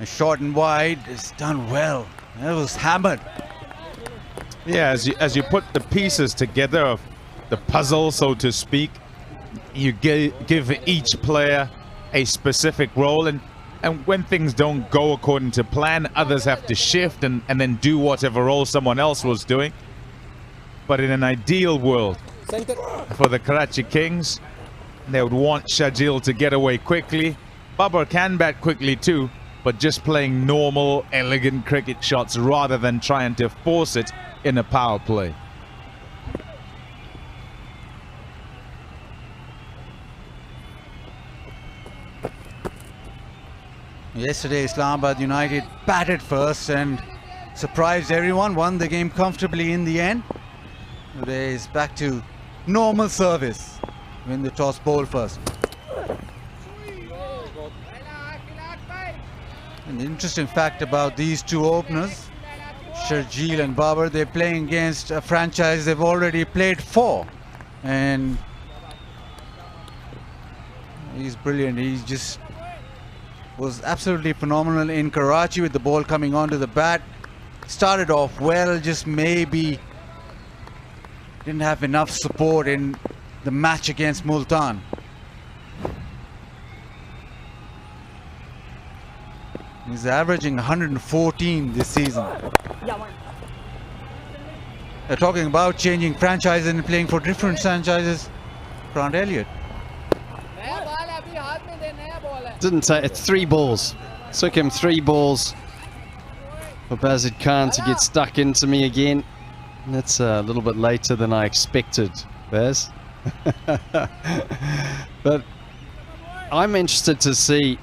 Short and wide is done well. It was hammered. Yeah, as you put the pieces together of the puzzle, so to speak, you give each player a specific role, and when things don't go according to plan, others have to shift and then do whatever role someone else was doing. But in an ideal world for the Karachi Kings, they would want Shajil to get away quickly. Babar can bat quickly too, but just playing normal, elegant cricket shots rather than trying to force it in a power play. Yesterday, Islamabad United batted first and surprised everyone, won the game comfortably in the end. Today is back to normal service. Win the toss, bowl first. An interesting fact about these two openers, Sharjeel and Babar, they're playing against a franchise they've already played for. And he's brilliant. He just was absolutely phenomenal in Karachi with the ball coming onto the bat. Started off well, just maybe didn't have enough support in the match against Multan. He's averaging 114 this season. They're talking about changing franchises and playing for different franchises. Grant Elliott. Didn't take it. 3 balls. Took him 3 balls for Bazid Khan to get stuck into me again. And that's a little bit later than I expected, Baz. But I'm interested to see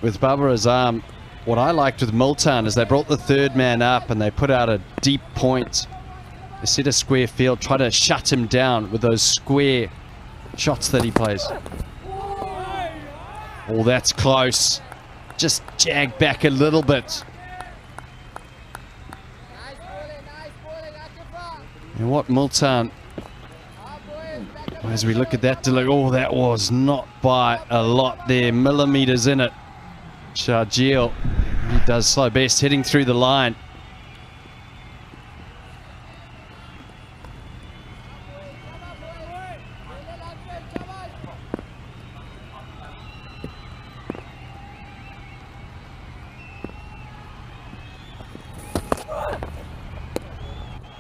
with Babar Azam. What I liked with Multan is they brought the 3rd man up and they put out a deep point. They set a square field, try to shut him down with those square shots that he plays. Oh, that's close. Just jag back a little bit. And what Multan, as we look at that delivery, oh, that was not by a lot there, millimeters in it. Sharjeel, he does slow best, hitting through the line.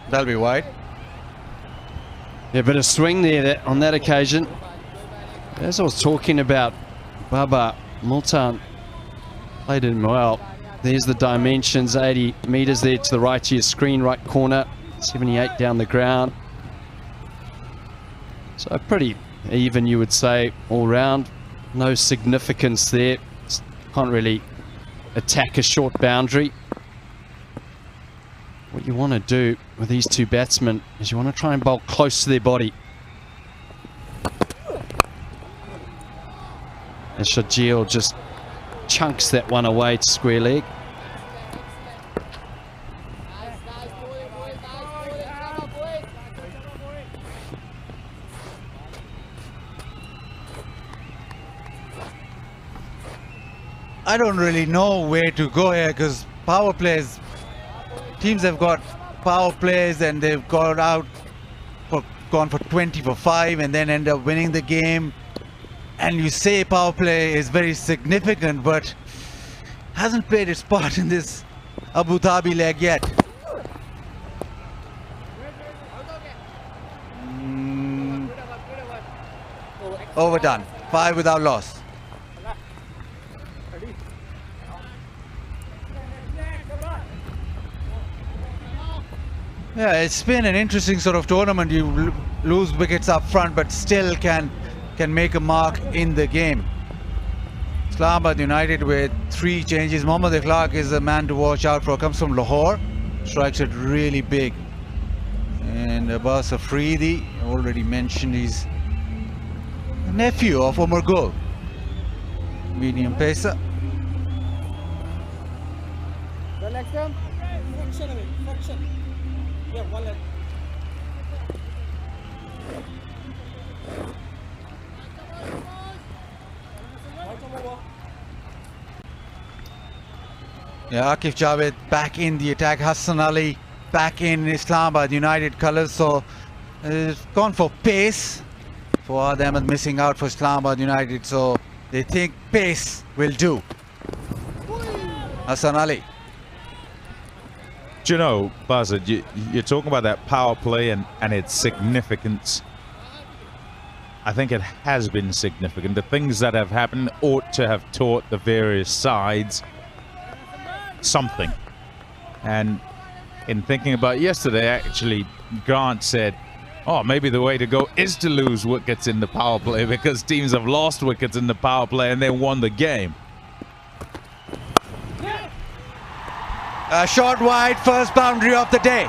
That'll be wide. Yeah, a bit of swing there on that occasion. As I was talking about, Baba Multan played him well. There's the dimensions, 80 meters there to the right of your screen, right corner, 78 down the ground. So pretty even, you would say, all round. No significance there. Can't really attack a short boundary. What you want to do with these two batsmen is you want to try and bowl close to their body. And Sharjeel just chunks that one away to square leg. I don't really know where to go here because power plays, teams have got power plays and they've gone for 20 for 5 and then end up winning the game. And you say power play is very significant, but hasn't played its part in this Abu Dhabi leg yet. Overdone. 5 without loss. Yeah, it's been an interesting sort of tournament. You lose wickets up front, but still can make a mark in the game. Islamabad United with 3 changes. Mohammad Ikhlaq is the man to watch out for. Comes from Lahore, strikes it really big. And Abbas Afridi, already mentioned, he's the nephew of Omar Gul. Medium pacer. Yeah, Akif Javed back in the attack. Hassan Ali back in Islamabad United colours. So gone for pace. Fuad Ahmed missing out for Islamabad United. So they think pace will do. Hassan Ali. Do you know, Buzzard, you're talking about that power play and its significance. I think it has been significant. The things that have happened ought to have taught the various sides something. And in thinking about yesterday, actually, Grant said, oh, maybe the way to go is to lose wickets in the power play, because teams have lost wickets in the power play and they won the game. Short wide, first boundary of the day.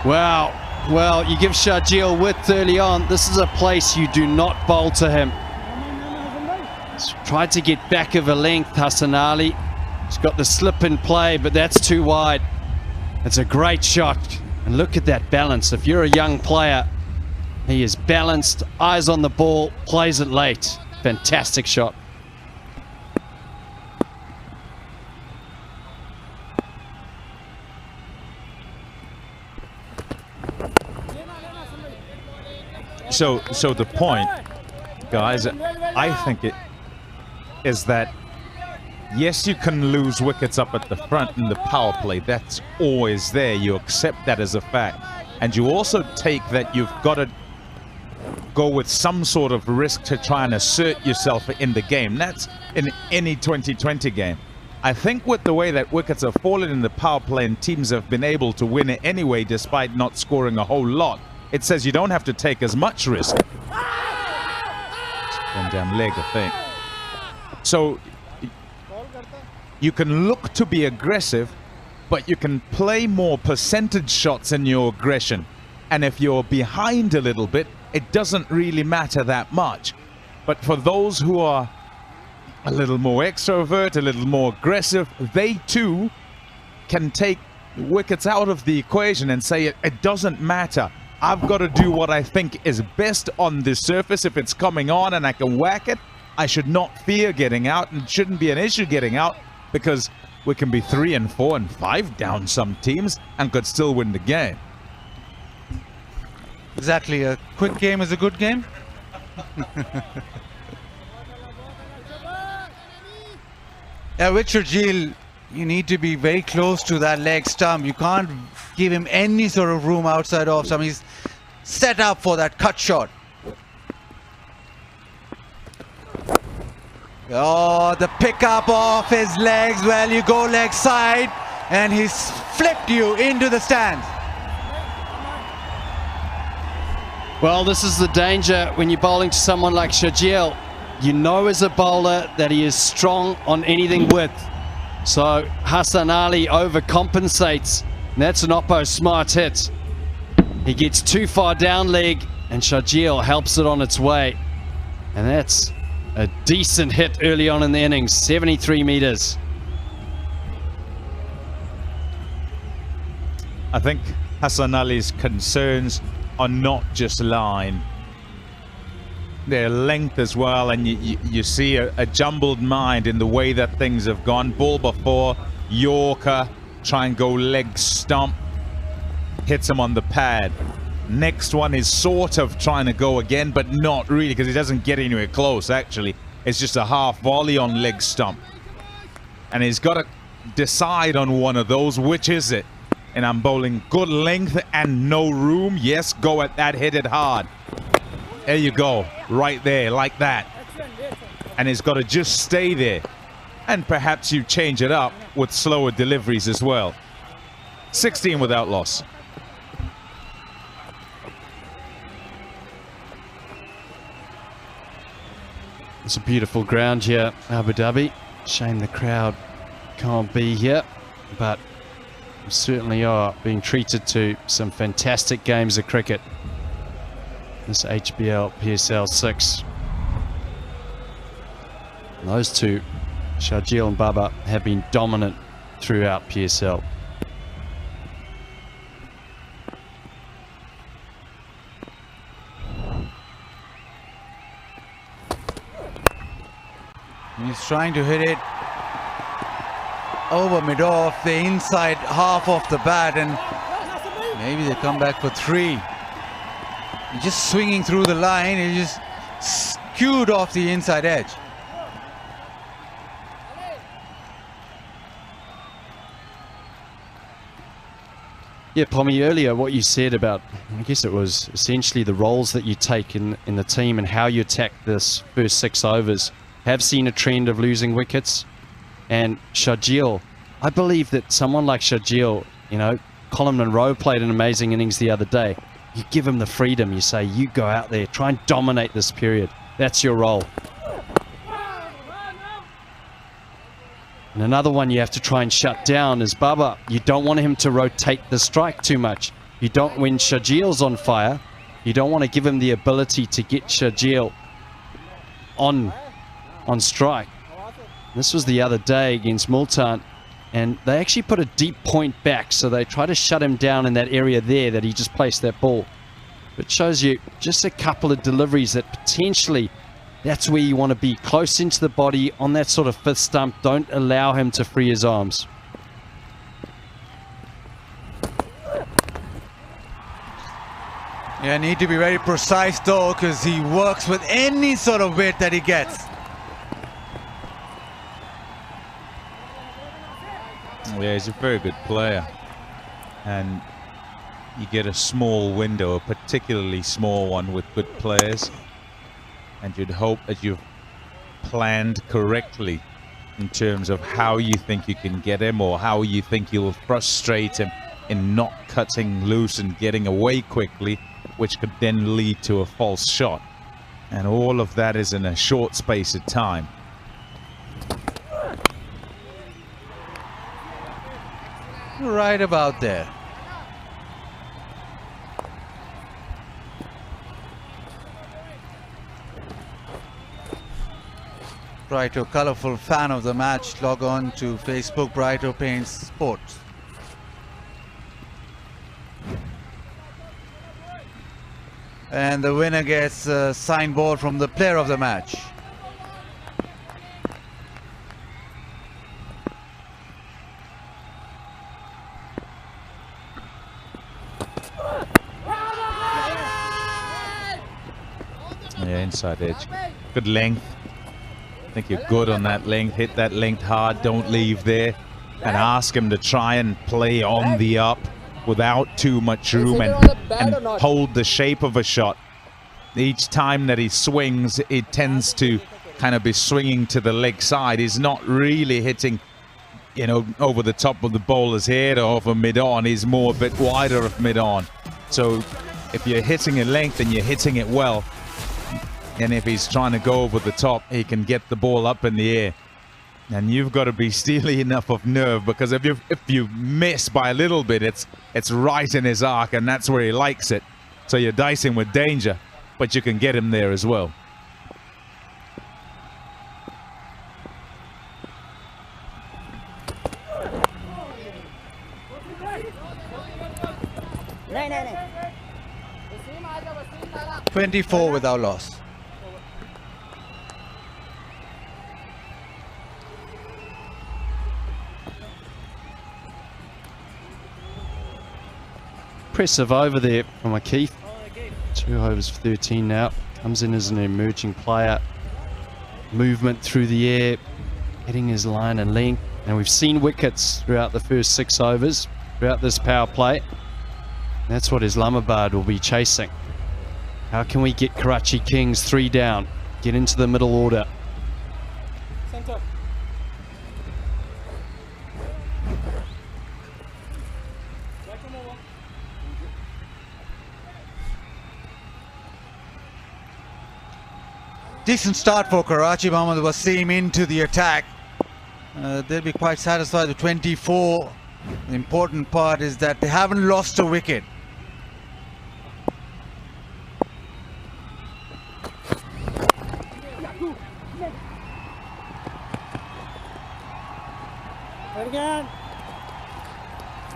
Wow. Well, you give Sharjeel width early on. This is a place you do not bowl to him. He's tried to get back of a length, Hassan Ali. He's got the slip in play, but that's too wide. It's a great shot. And look at that balance. If you're a young player, he is balanced, eyes on the ball, plays it late. Fantastic shot. So the point, guys, I think it is that, yes, you can lose wickets up at the front in the power play. That's always there. You accept that as a fact. And you also take that you've got to go with some sort of risk to try and assert yourself in the game. That's in any 2020 game. I think with the way that wickets have fallen in the power play and teams have been able to win it anyway despite not scoring a whole lot, it says you don't have to take as much risk. One damn leg, I think. So you can look to be aggressive, but you can play more percentage shots in your aggression. And if you're behind a little bit, it doesn't really matter that much. But for those who are a little more extrovert, a little more aggressive, they too can take wickets out of the equation and say it doesn't matter. I've got to do what I think is best on this surface. If it's coming on and I can whack it, I should not fear getting out, and it shouldn't be an issue getting out, because we can be 3 and 4 and 5 down some teams and could still win the game. Exactly, a quick game is a good game. Yeah, with Sharjeel, you need to be very close to that leg stump. You can't give him any sort of room outside off stump. He's set up for that cut shot. Oh, the pickup off his legs. Well, you go leg side and he's flipped you into the stands. Well, this is the danger when you're bowling to someone like Sharjeel. You know as a bowler that he is strong on anything width. So Hassan Ali overcompensates, and that's an Oppo smart hit. He gets too far down leg, and Sharjeel helps it on its way. And that's a decent hit early on in the innings, 73 meters. I think Hassan Ali's concerns are not just line. Their length as well, and you see a jumbled mind in the way that things have gone. Ball before, Yorker, try and go leg stump, hits him on the pad. Next one is sort of trying to go again, but not really, because he doesn't get anywhere close, actually. It's just a half volley on leg stump. And he's got to decide on one of those, which is it? And I'm bowling good length and no room. Yes, go at that, hit it hard. There you go, right there, like that. And he's got to just stay there. And perhaps you change it up with slower deliveries as well. 16 without loss. It's a beautiful ground here, Abu Dhabi. Shame the crowd can't be here, but we certainly are being treated to some fantastic games of cricket. This HBL PSL 6. And those two, Sharjeel and Baba, have been dominant throughout PSL. He's trying to hit it over mid-off, the inside half of the bat, and maybe they come back for 3. He's just swinging through the line. He just skewed off the inside edge. Yeah, Pommy, earlier what you said about, I guess it was essentially the roles that you take in the team and how you attack this first 6 overs have seen a trend of losing wickets. And Sharjeel, I believe that someone like Sharjeel, you know, Colin Munro played an amazing innings the other day. You give him the freedom, you say, you go out there, try and dominate this period. That's your role. And another one you have to try and shut down is Baba. You don't want him to rotate the strike too much. You don't, when Sharjeel's on fire, you don't want to give him the ability to get Sharjeel on strike. This was the other day against Multan, and they actually put a deep point back, so they try to shut him down in that area there that he just placed that ball. It shows you just a couple of deliveries that potentially that's where you want to be, close into the body on that sort of 5th stump. Don't allow him to free his arms. Yeah, need to be very precise though, because he works with any sort of weight that he gets. Yeah, he's a very good player, and you get a small window, a particularly small one with good players, and you'd hope that you've planned correctly in terms of how you think you can get him or how you think you'll frustrate him in not cutting loose and getting away quickly, which could then lead to a false shot. And all of that is in a short space of time. Right about there. Brighto, colourful fan of the match, log on to Facebook, Brighto Paints Sports. And the winner gets a signed ball from the player of the match. Yeah, inside edge. Good length. I think you're good on that length. Hit that length hard. Don't leave there. And ask him to try and play on the up without too much room and hold the shape of a shot. Each time that he swings, it tends to kind of be swinging to the leg side. He's not really hitting, you know, over the top of the bowler's head or over mid-on. He's more a bit wider of mid-on. So if you're hitting a length and you're hitting it well, and if he's trying to go over the top, he can get the ball up in the air. And you've got to be steely enough of nerve, because if you miss by a little bit, it's right in his arc, and that's where he likes it. So you're dicing with danger, but you can get him there as well. No. 24 without loss. Impressive over there from Akeef. 2 overs for 13 now. Comes in as an emerging player. Movement through the air, hitting his line and length. And we've seen wickets throughout the first 6 overs, throughout this power play. That's what Islamabad will be chasing. How can we get Karachi Kings 3 down? Get into the middle order. Center. Decent start for Karachi. Mohammad Wasim into the attack. They'll be quite satisfied with 24. The important part is that they haven't lost a wicket.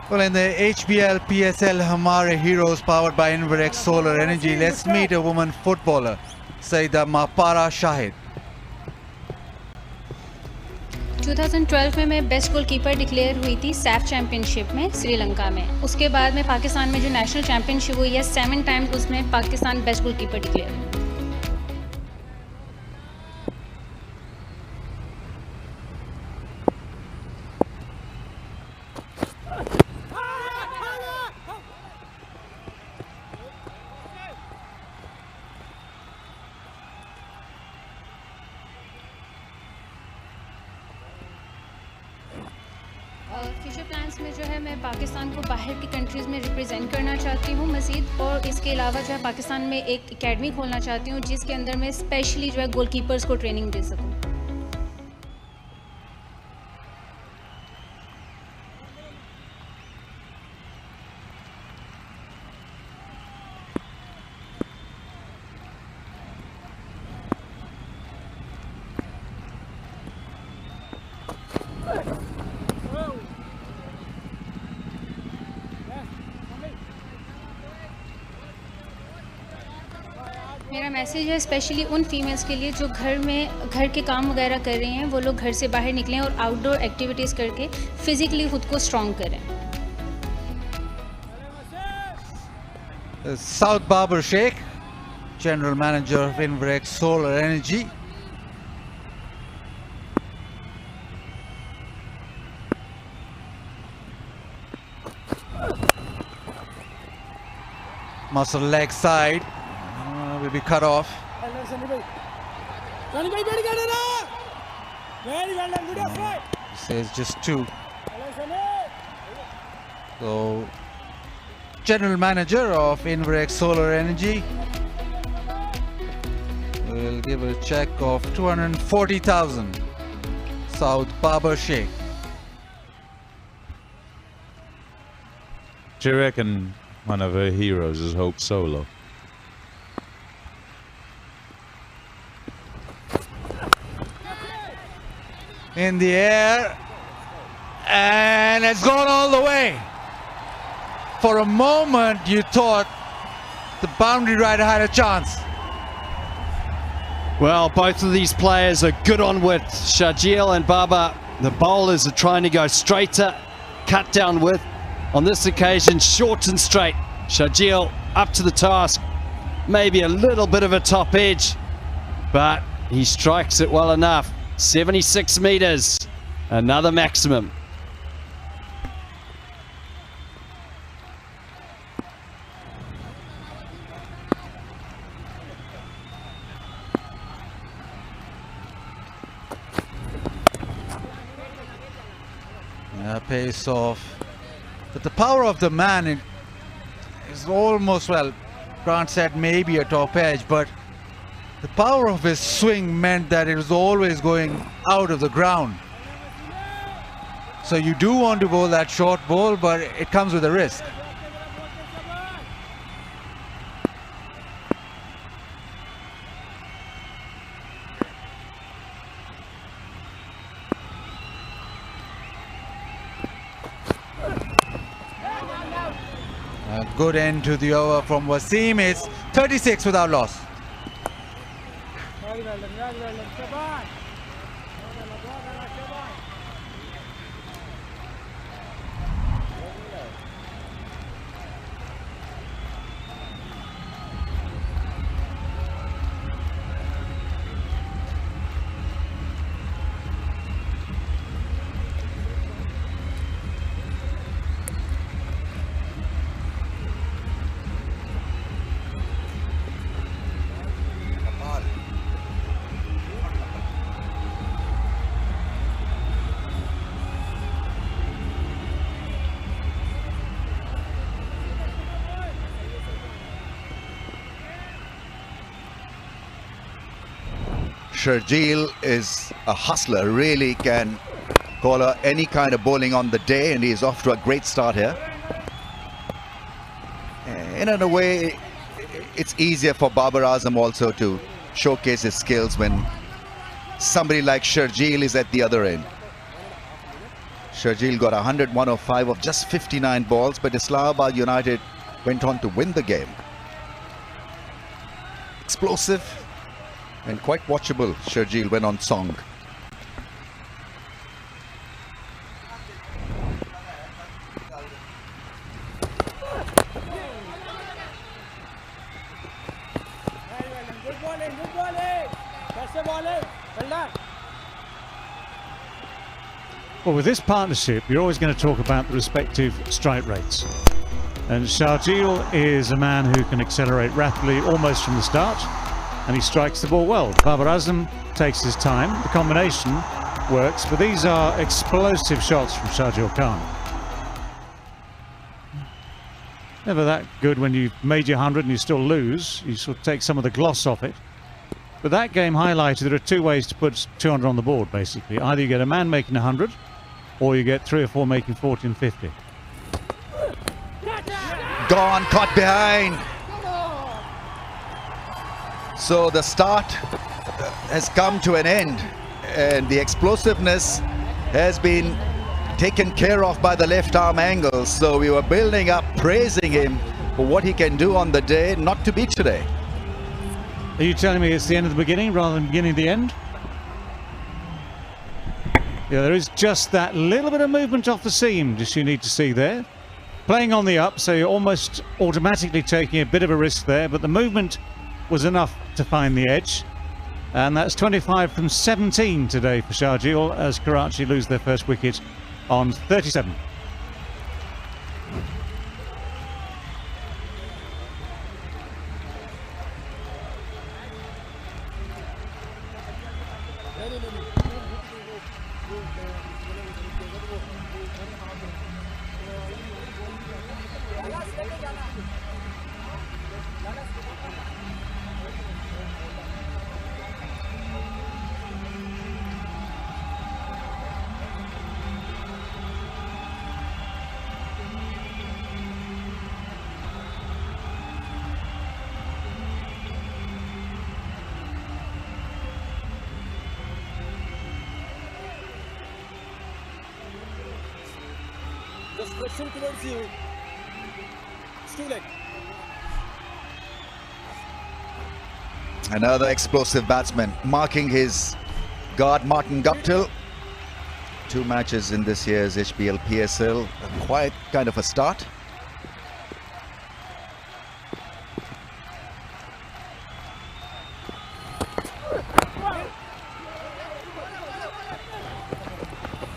Well, in the HBL PSL Hamare Heroes powered by Inverex Solar Energy, let's meet a woman footballer, Saida Mapara Shahid. 2012 में मैं best goalkeeper declare हुई थी Saif championship में श्रीलंका में। उसके बाद में पाकिस्तान में जो नेशनल चैम्पियनशिप हुई है 7 टाइम्स, उसमें पाकिस्तान बेस्ट गोलकीपर डिक्लेयर हुई। फ्यूचर प्लान्स में जो है मैं पाकिस्तान को बाहर की कंट्रीज़ में रिप्रेजेंट करना चाहती हूँ मज़ीद, और इसके अलावा जो है पाकिस्तान में एक एकेडमी खोलना चाहती हूँ जिसके अंदर मैं स्पेशली जो है गोलकीपर्स को ट्रेनिंग दे सकूँ। मेरा मैसेज है स्पेशली उन फीमेल्स के लिए जो घर के काम वगैरह कर रही हैं, वो लोग घर से बाहर निकलें और आउटडोर एक्टिविटीज़ करके फिज़िकली खुद को स्ट्रॉन्ग करें। South Babar Sheikh, General Manager of Inverex Solar Energy. Muscle leg side. Will be cut off. Says just 2. So, General Manager of Inverex Solar Energy will give a check of 240,000. South Babar Sheikh. Do you reckon one of her heroes is Hope Solo? In the air, and it's gone all the way. For a moment you thought the boundary rider had a chance. Well, both of these players are good on width. Shajil and Baba, the bowlers are trying to go straighter, cut down width. On this occasion, short and straight. Shajil up to the task. Maybe a little bit of a top edge, but he strikes it well enough. 76 meters, another maximum. Pace off, but the power of the man is almost, well, Grant said maybe a top edge, but the power of his swing meant that it was always going out of the ground. So you do want to bowl that short ball, but it comes with a risk. A good end to the over from Wasim. It's 36 without loss. Shajil is a hustler, really can call her any kind of bowling on the day, and he's off to a great start here. And in a way, it's easier for Babar Azam also to showcase his skills when somebody like Shajil is at the other end. Shajil got 105 of just 59 balls, but Islamabad United went on to win the game. Explosive and quite watchable. Shajil went on song. Well, with this partnership, you're always going to talk about the respective strike rates. And Sharjeel is a man who can accelerate rapidly almost from the start, and he strikes the ball well. Babar Azam takes his time. The combination works, but these are explosive shots from Sharjeel Khan. Never that good when you've made your 100 and you still lose. You sort of take some of the gloss off it. But that game highlighted there are two ways to put 200 on the board, basically. Either you get a man making 100, or you get 3 or 4 making 40 and 50. Gone, caught behind. So the start has come to an end, and the explosiveness has been taken care of by the left arm angle. So we were building up, praising him for what he can do on the day, not to be today. Are you telling me it's the end of the beginning rather than beginning of the end? Yeah, there is just that little bit of movement off the seam just you need to see there. Playing on the up, so you're almost automatically taking a bit of a risk there, but the movement was enough to find the edge. And that's 25 from 17 today for Sharjeel as Karachi lose their first wicket on 37. Question towards you. It's too late. Another explosive batsman marking his guard, Martin Guptill. 2 matches in this year's HBL PSL. A quiet kind of a start.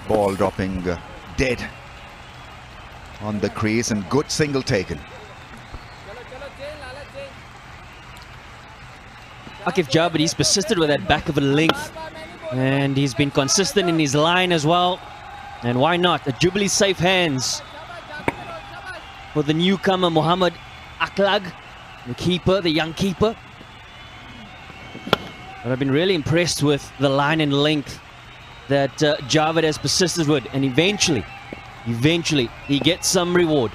Ball dropping dead on the crease, and good single taken. Akif Jabir, he's persisted with that back of a length, and he's been consistent in his line as well. And why not? A Jubilee safe hands for the newcomer Muhammad Aklag, the keeper, the young keeper. But I've been really impressed with the line and length that Javed has persisted with, and eventually he gets some reward.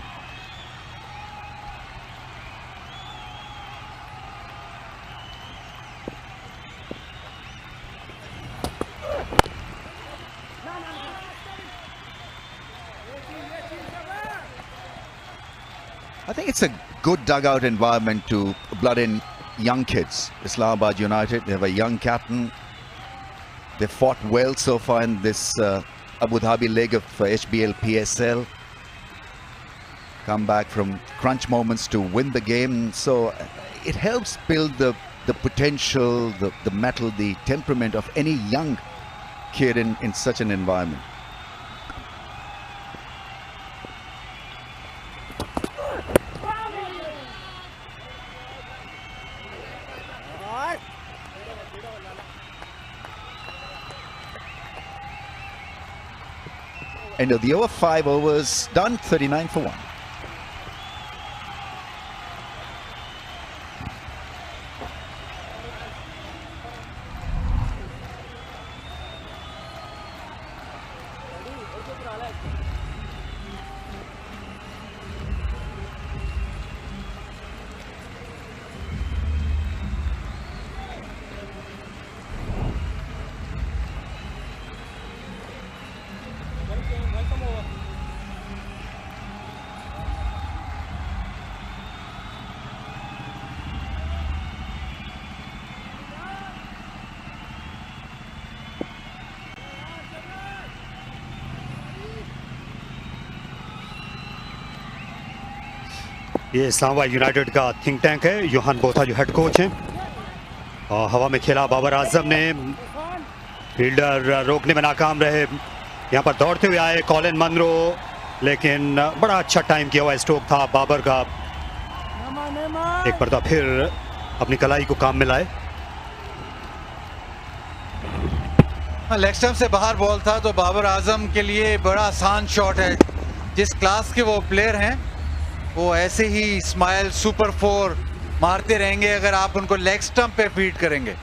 I think it's a good dugout environment to blood in young kids. Islamabad United, they have a young captain. They fought well so far in this Abu Dhabi leg of HBL PSL. Come back from crunch moments to win the game. So it helps build the potential, the mettle, the temperament of any young kid in such an environment. End of the over, 5 overs done, 39 for 1. ये Islamabad United का think tank है। Johan Botha जो head coach हैं, और हवा में खेला बाबर आजम ने, फील्डर रोकने में नाकाम रहे। यहाँ पर दौड़ते हुए आए कॉलिन मनरो, लेकिन बड़ा अच्छा टाइम किया हुआ स्ट्रोक था बाबर का। एक मरतबा फिर अपनी कलाई को काम में लाए। लेग स्टंप से बाहर बॉल था तो बाबर आजम के लिए बड़ा आसान शॉट है। जिस क्लास के वो प्लेयर हैं वो ऐसे ही स्माइल सुपर 4 मारते रहेंगे अगर आप उनको लेग स्टंप पे फीड करेंगे।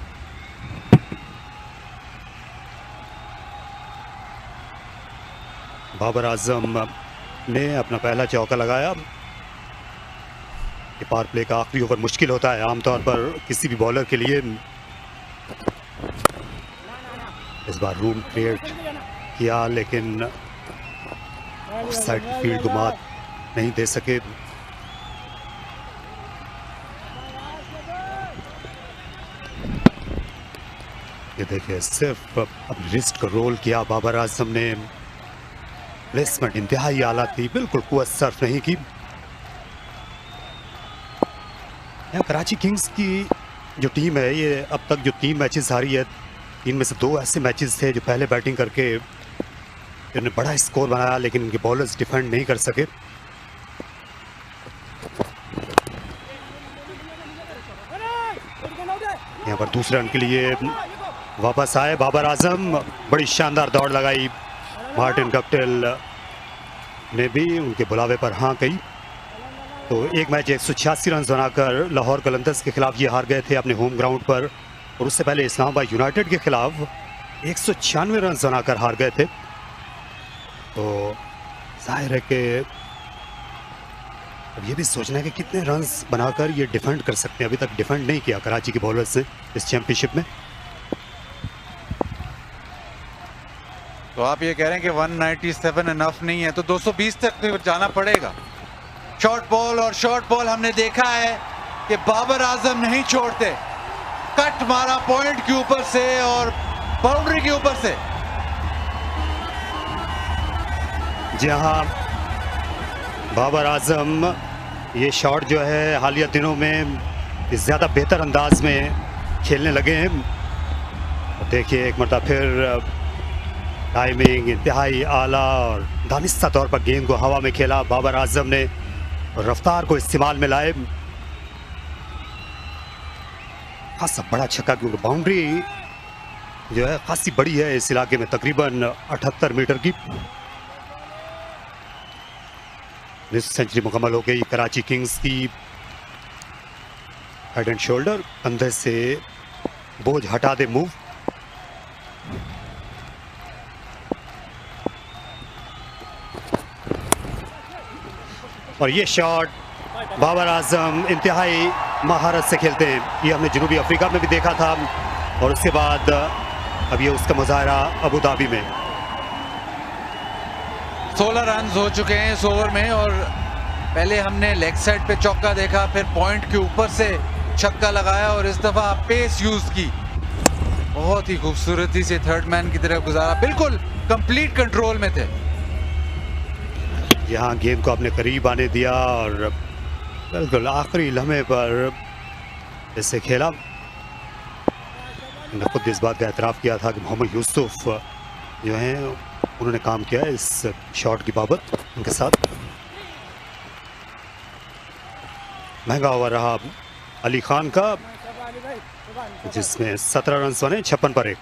बाबर आजम ने अपना पहला चौका लगाया। ये पावर प्ले का आखिरी ओवर मुश्किल होता है आमतौर पर किसी भी बॉलर के लिए। इस बार रूम क्रिएट किया लेकिन ऑफसाइड फील्ड को मात नहीं दे सके। ये देखिए सिर्फ अपनी रिस्ट को रोल किया बाबर आजम ने। प्लेसमेंट इंतहाई आला थी, बिल्कुल कुवत सर्फ नहीं की। यहाँ कराची किंग्स की जो टीम है ये अब तक जो 3 मैचेस हारी है, 3 में से 2 ऐसे मैचेस थे जो पहले बैटिंग करके इन्होंने बड़ा स्कोर बनाया लेकिन इनके बॉलर्स डिफेंड नहीं कर सके। यहाँ पर दूसरे रन के लिए वापस आए बाबर आजम। बड़ी शानदार दौड़ लगाई। मार्टिन गप्टिल ने भी उनके बुलावे पर हाँ कही। तो एक मैच 186 रन बनाकर लाहौर कलंदर्स के खिलाफ ये हार गए थे अपने होम ग्राउंड पर, और उससे पहले इस्लामाबाद यूनाइटेड के खिलाफ 196 रन बनाकर हार गए थे। तो जाहिर है कि अब ये भी सोचना है कि कितने रन्स बनाकर ये डिफेंड कर सकते हैं। अभी तक डिफेंड नहीं किया कराची के बॉलर्स ने इस चैंपियनशिप में। तो आप ये कह रहे हैं कि 197 इनफ नहीं है तो 220 तक जाना पड़ेगा। शॉर्ट बॉल और शॉर्ट बॉल हमने देखा है कि बाबर आजम नहीं छोड़ते। कट मारा पॉइंट के ऊपर से और बाउंड्री के ऊपर से। जहां बाबर आजम ये शॉट जो है हालिया दिनों में ज़्यादा बेहतर अंदाज में खेलने लगे हैं। देखिए एक मरतबा फिर टाइमिंग इंतहाई आला और दानिस्ता तौर पर गेंद को हवा में खेला बाबर आजम ने और रफ्तार को इस्तेमाल में लाए। खासा बड़ा छक्का क्योंकि बाउंड्री जो है खासी बड़ी है इस इलाके में, तकरीबन 78 मीटर की। सेंचुरी मुकम्मल हो गई कराची किंग्स की। हेड एंड शोल्डर, कंधे से बोझ हटा दे मूव। और ये शॉट बाबर आजम इंतहाई महारत से खेलते हैं। ये हमने जनूबी अफ्रीका में भी देखा था और उसके बाद अब ये उसका मुजाहरा अबू धाबी में। 16 रन हो चुके हैं इस ओवर में और पहले हमने लेग साइड पे चौका देखा, फिर पॉइंट के ऊपर से छक्का लगाया और इस दफा पेस यूज की। बहुत ही खूबसूरती से थर्ड मैन की तरफ गुजारा, बिल्कुल कंप्लीट कंट्रोल में थे। यहाँ गेंद को अपने करीब आने दिया और बिल्कुल आखिरी लम्हे पर इसे खेला। मैंने खुद इस बात का एतराफ़ किया था कि मोहम्मद यूसुफ जो हैं उन्होंने काम किया इस शॉट की बाबत उनके साथ। महंगा ओवर रहा अली खान का जिसमें 17 रन बने 56 पर 1।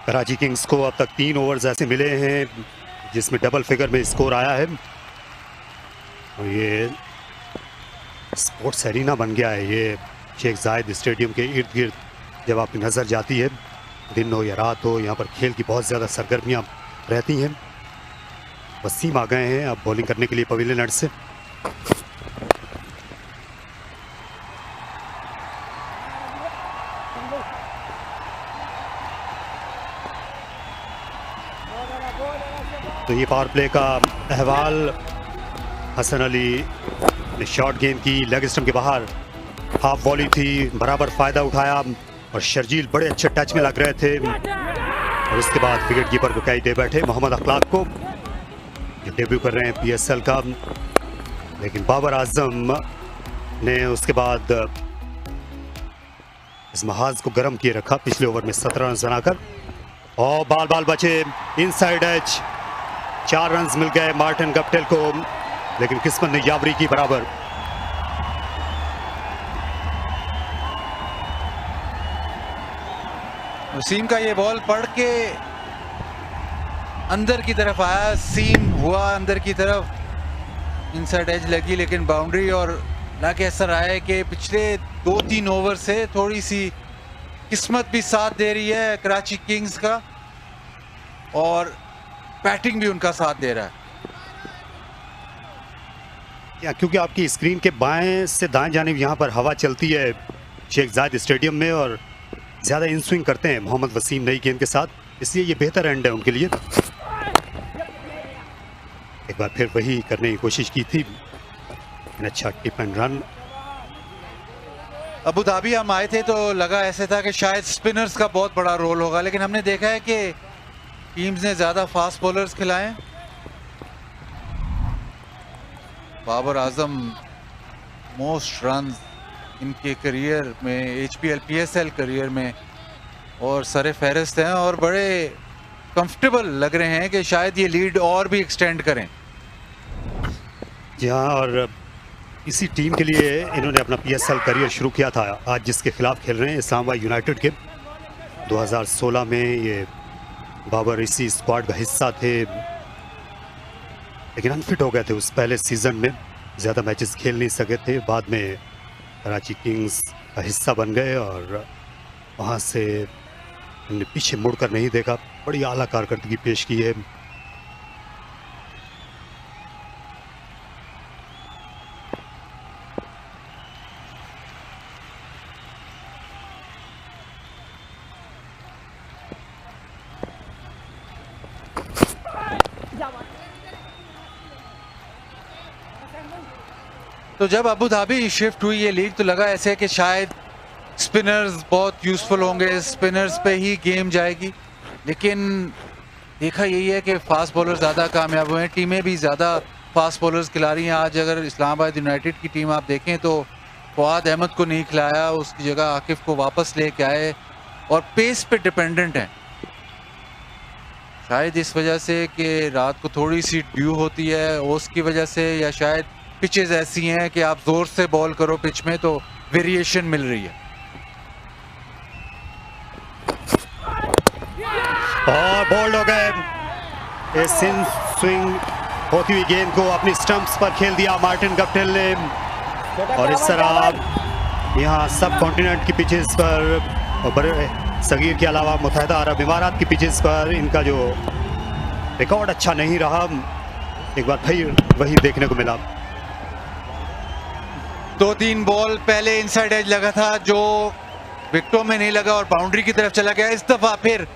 कराची किंग्स को अब तक 3 ओवर्स ऐसे मिले हैं जिसमें डबल फिगर में स्कोर आया है और ये स्पोर्ट्स एरिना बन गया है। ये शेख जायद स्टेडियम के इर्द गिर्द जब आपकी नज़र जाती है, दिन हो या रात हो, यहाँ पर खेल की बहुत ज़्यादा सरगर्मियाँ रहती हैं। वसीम आ गए हैं अब बॉलिंग करने के लिए पवेलियन एंड से। तो ये पावर प्ले का अहवाल, हसन अली ने शॉर्ट गेम की, लेग स्टंप के बाहर हाफ वॉली थी, बराबर फायदा उठाया और शर्जील बड़े अच्छे टच में लग रहे थे और उसके बाद विकेट कीपर को कैच दे बैठे मोहम्मद अखलाक को, जो डेब्यू कर रहे हैं PSL का। लेकिन बाबर आजम ने उसके बाद इस महाज को गर्म किए रखा पिछले ओवर में 17 रन बनाकर और बाल बचे इनसाइड एज। 4 रन मिल गए मार्टिन गप्टिल को, लेकिन किस्मत ने यावरी की बराबर। वसीम का ये बॉल पढ़ के अंदर की तरफ आया, सीम हुआ अंदर की तरफ, इनसाइड एज लगी लेकिन बाउंड्री, और ना के असर आया कि पिछले 2-3 ओवर से थोड़ी सी किस्मत भी साथ दे रही है कराची किंग्स का और बैटिंग भी उनका साथ दे रहा है। क्योंकि आपकी स्क्रीन के बाएं से दाएं जानिब यहाँ पर हवा चलती है शेख जायद स्टेडियम में और ज़्यादा इन स्विंग करते हैं मोहम्मद वसीम नई गेंद के साथ, इसलिए ये बेहतर एंड है उनके लिए। एक बार फिर वही करने की कोशिश की थी, अच्छा tip and run. Abu Dhabi हम आए थे तो लगा ऐसे था कि शायद स्पिनर्स का बहुत बड़ा रोल होगा, लेकिन हमने देखा है कि टीम्स ने ज़्यादा फास्ट बॉलर्स खिलाए। बाबर आजम मोस्ट रन्स इनके करियर में, HBL PSL करियर में, और सरे फहरिस्त हैं और बड़े कंफर्टेबल लग रहे हैं कि शायद ये लीड और भी एक्सटेंड करें। जी हाँ, और इसी टीम के लिए इन्होंने अपना PSL करियर शुरू किया था, आज जिसके खिलाफ खेल रहे हैं इस्लामाबाद यूनाइटेड के। 2016 में ये बाबर इसी स्क्वाड का हिस्सा थे, लेकिन अनफिट हो गए थे उस पहले सीज़न में, ज़्यादा मैचेस खेल नहीं सके थे। बाद में कराची किंग्स का हिस्सा बन गए और वहाँ से उन्होंने पीछे मुड़कर नहीं देखा, बड़ी आला कारकर्दगी पेश की है। तो जब अबू धाबी शिफ्ट हुई ये लीग तो लगा ऐसे कि शायद स्पिनर्स बहुत यूज़फुल होंगे, स्पिनर्स पे ही गेम जाएगी, लेकिन देखा यही है कि फास्ट बॉलर ज़्यादा कामयाब हुए हैं, टीमें भी ज़्यादा फास्ट बॉलर्स खिला रही हैं। आज अगर इस्लामाबाद यूनाइटेड की टीम आप देखें तो फवाद अहमद को नहीं खिलाया, उसकी जगह आकिफ को वापस लेके आए और पेस पे डिपेंडेंट हैं। शायद इस वजह से कि रात को थोड़ी सी ड्यू होती है उसकी वजह से, या शायद पिचेस ऐसी हैं कि आप जोर से बॉल करो पिच में तो वेरिएशन मिल रही है। और बोल्ड हो गए, इस स्विंग होती हुई गेंद को अपनी स्टंप्स पर खेल दिया मार्टिन गप्टिल ने। और इस तरह यहाँ सब कॉन्टिनेंट की पिचेस पर और बड़े सगीर के अलावा मुत्तहिदा अरब इमारात की पिचेस पर इनका जो रिकॉर्ड अच्छा नहीं रहा, एक बार फिर वही देखने को मिला। 2-3 बॉल पहले इनसाइड एज लगा था जो विकेटों में नहीं लगा और बाउंड्री की तरफ चला गया। इस दफा फिर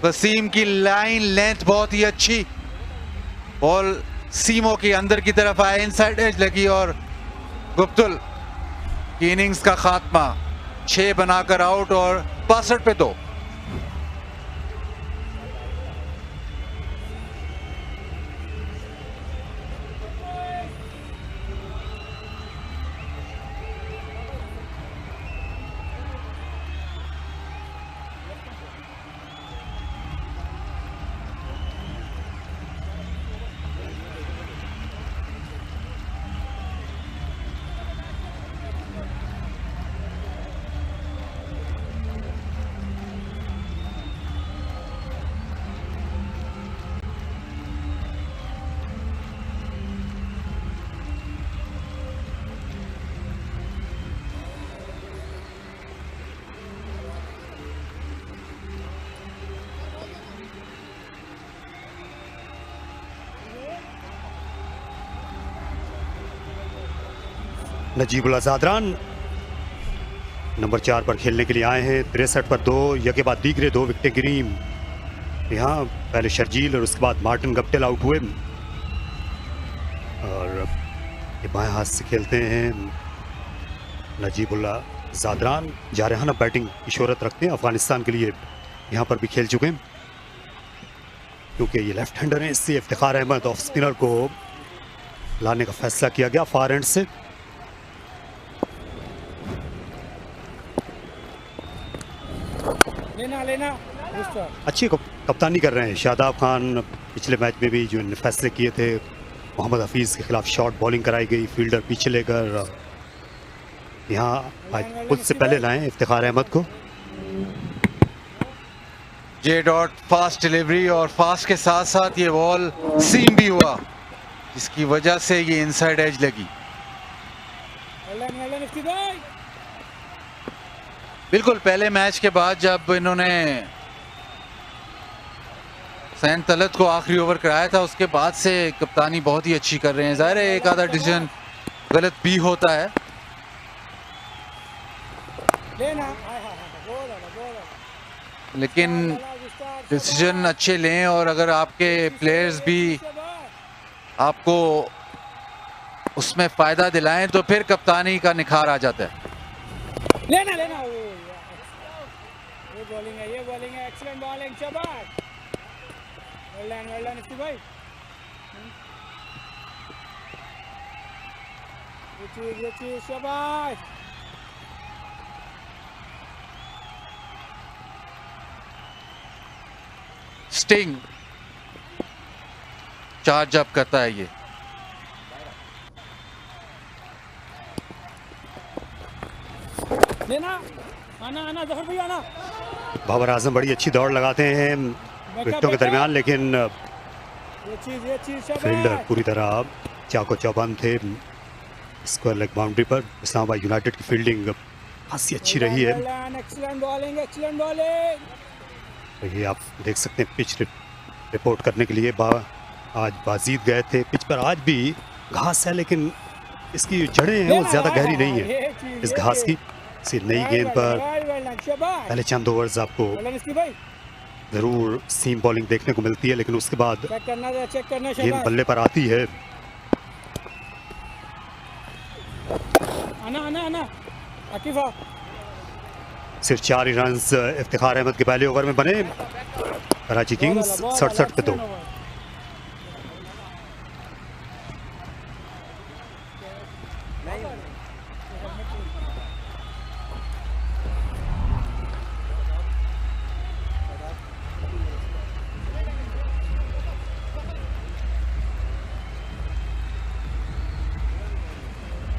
वसीम की लाइन लेंथ बहुत ही अच्छी, बॉल सीमों के अंदर की तरफ आया, इनसाइड एज लगी और गुप्तुल की इनिंग्स का खात्मा, 6 बनाकर आउट और 62 पे 2। नजीबुल्लाह ज़ादरान नंबर 4 पर खेलने के लिए आए हैं। 63 पर 2 यके बाद दीगरे 2 विकेटें गिरी। यहाँ पहले शर्जील और उसके बाद मार्टिन गप्टिल आउट हुए और ये बाएं हाथ से खेलते हैं नजीबुल्लाह ज़ादरान। जारहाना बैटिंग की शोहरत रखते हैं, अफगानिस्तान के लिए यहाँ पर भी खेल चुके हैं क्योंकि ये लेफ्ट हैंडर हैं। इससे इफ्तिखार अहमद ऑफ स्पिनर को लाने का फैसला किया गया फार एंड से। लेना अच्छी कप्तानी कर रहे हैं शादाब खान। पिछले मैच में भी जो इन्होंने फैसले किए थे, मोहम्मद हफीज़ के खिलाफ शॉर्ट बॉलिंग कराई गई, फील्डर पीछे लेकर यहाँ आज खुद से पहले लाए इफ्तिखार अहमद को। जे डॉट फास्ट डिलीवरी और फास्ट के साथ साथ ये बॉल सीम भी हुआ जिसकी वजह से ये इनसाइड एज लगी। बिल्कुल पहले मैच के बाद जब इन्होंने सैन तलत को आखिरी ओवर कराया था उसके बाद से कप्तानी बहुत ही अच्छी कर रहे हैं। जाहिर है एक आधा डिसीजन गलत भी होता है लेकिन डिसीजन अच्छे लें और अगर आपके प्लेयर्स भी आपको उसमें फ़ायदा दिलाएं तो फिर कप्तानी का निखार आ जाता है। लेना ये बॉलिंग है एक्सीलेंट बॉलिंग शाबाश वेल डन इफ्ती भाई। ये चीज शाबाश। स्टिंग चार्ज अप करता है ये। लेना आना जफर भाई आना। बाबर आजम बड़ी अच्छी दौड़ लगाते हैं विकेटों के दरमियान, लेकिन ये चीज फील्डर पूरी तरह चाको चौबंद थे स्क्वायर लेग बाउंड्री पर। इस्लामाबाद यूनाइटेड की फील्डिंग खासी अच्छी रही है। Excellent bowling. ये आप देख सकते हैं पिच रिपोर्ट करने के लिए आज बाजीद गए थे पिच पर। आज भी घास है लेकिन इसकी जड़ें हैं वो ज़्यादा गहरी नहीं है इस घास की। इसी नई गेंद पर पहले चंद ओवर्स आपको ज़रूर सीम बॉलिंग देखने को मिलती है लेकिन उसके बाद गेंद बल्ले पर आती है। आना आकिफा। सिर्फ 4 ही रन्स इफ्तिखार अहमद के पहले ओवर में बने। कराची किंग्स 67 पे 2।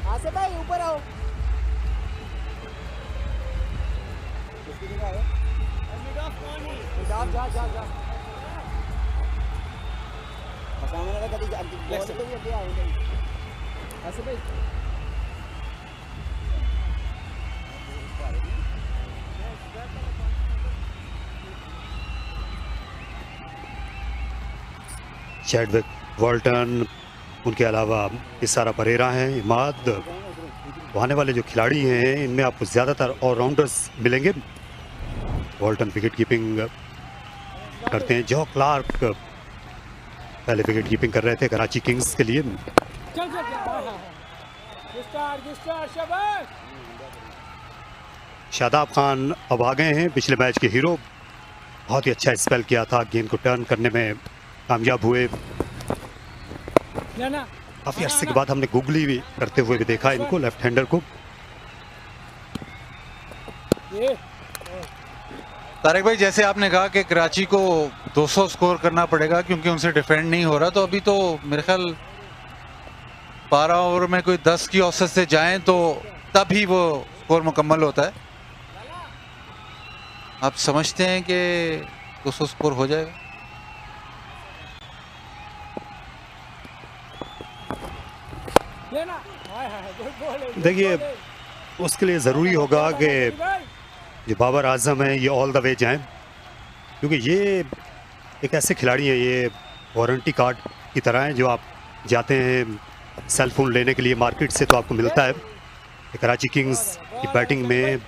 आसिफ भाई ऊपर आओ। चैडविक, वॉल्टन, उनके अलावा इसारा परेरा हैं, इमाद। आने वाले जो खिलाड़ी हैं इनमें आपको ज़्यादातर ऑलराउंडर्स मिलेंगे। वॉल्टन विकेट कीपिंग करते हैं। जो क्लार्क पहले विकेट कीपिंग कर रहे थे कराची किंग्स के लिए। शादाब खान अब आ गए हैं, पिछले मैच के हीरो। बहुत ही अच्छा स्पेल किया था, गेंद को टर्न करने में कामयाब हुए। काफी अरसे के बाद हमने गूगली भी करते हुए भी देखा इनको, लेफ्ट हैंडर को। तारिक भाई, जैसे आपने कहा कि कराची को 200 स्कोर करना पड़ेगा क्योंकि उनसे डिफेंड नहीं हो रहा, तो अभी तो मेरे ख्याल 12 ओवर में कोई 10 की औसत से जाएं तो तब ही वो स्कोर मुकम्मल होता है। आप समझते हैं कि 200 स्कोर हो जाएगा? देखिए, उसके लिए ज़रूरी होगा कि जो बाबर आजम है ये ऑल द वे जाएं, क्योंकि ये एक ऐसे खिलाड़ी हैं, ये वारंटी कार्ड की तरह हैं। जो आप जाते हैं सेल फोन लेने के लिए मार्केट से तो आपको मिलता है, कि कराची किंग्स की बैटिंग में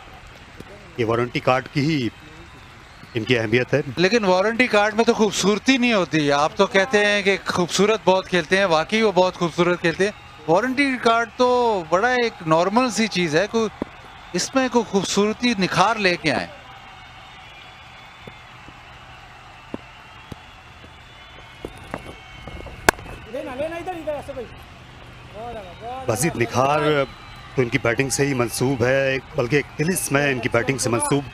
ये वारंटी कार्ड की ही इनकी अहमियत है। लेकिन वारंटी कार्ड में तो खूबसूरती नहीं होती। आप तो कहते हैं कि खूबसूरत बहुत खेलते हैं, वाकई वो बहुत खूबसूरत खेलते हैं। वारंटी कार्ड तो बड़ा एक नॉर्मल सी चीज़ है, कोई इसमें कोई खूबसूरती निखार लेके आए। मजीद निखार तो इनकी बैटिंग से ही मंसूब है, बल्कि एक तिलिस्म है इनकी बैटिंग से मंसूब।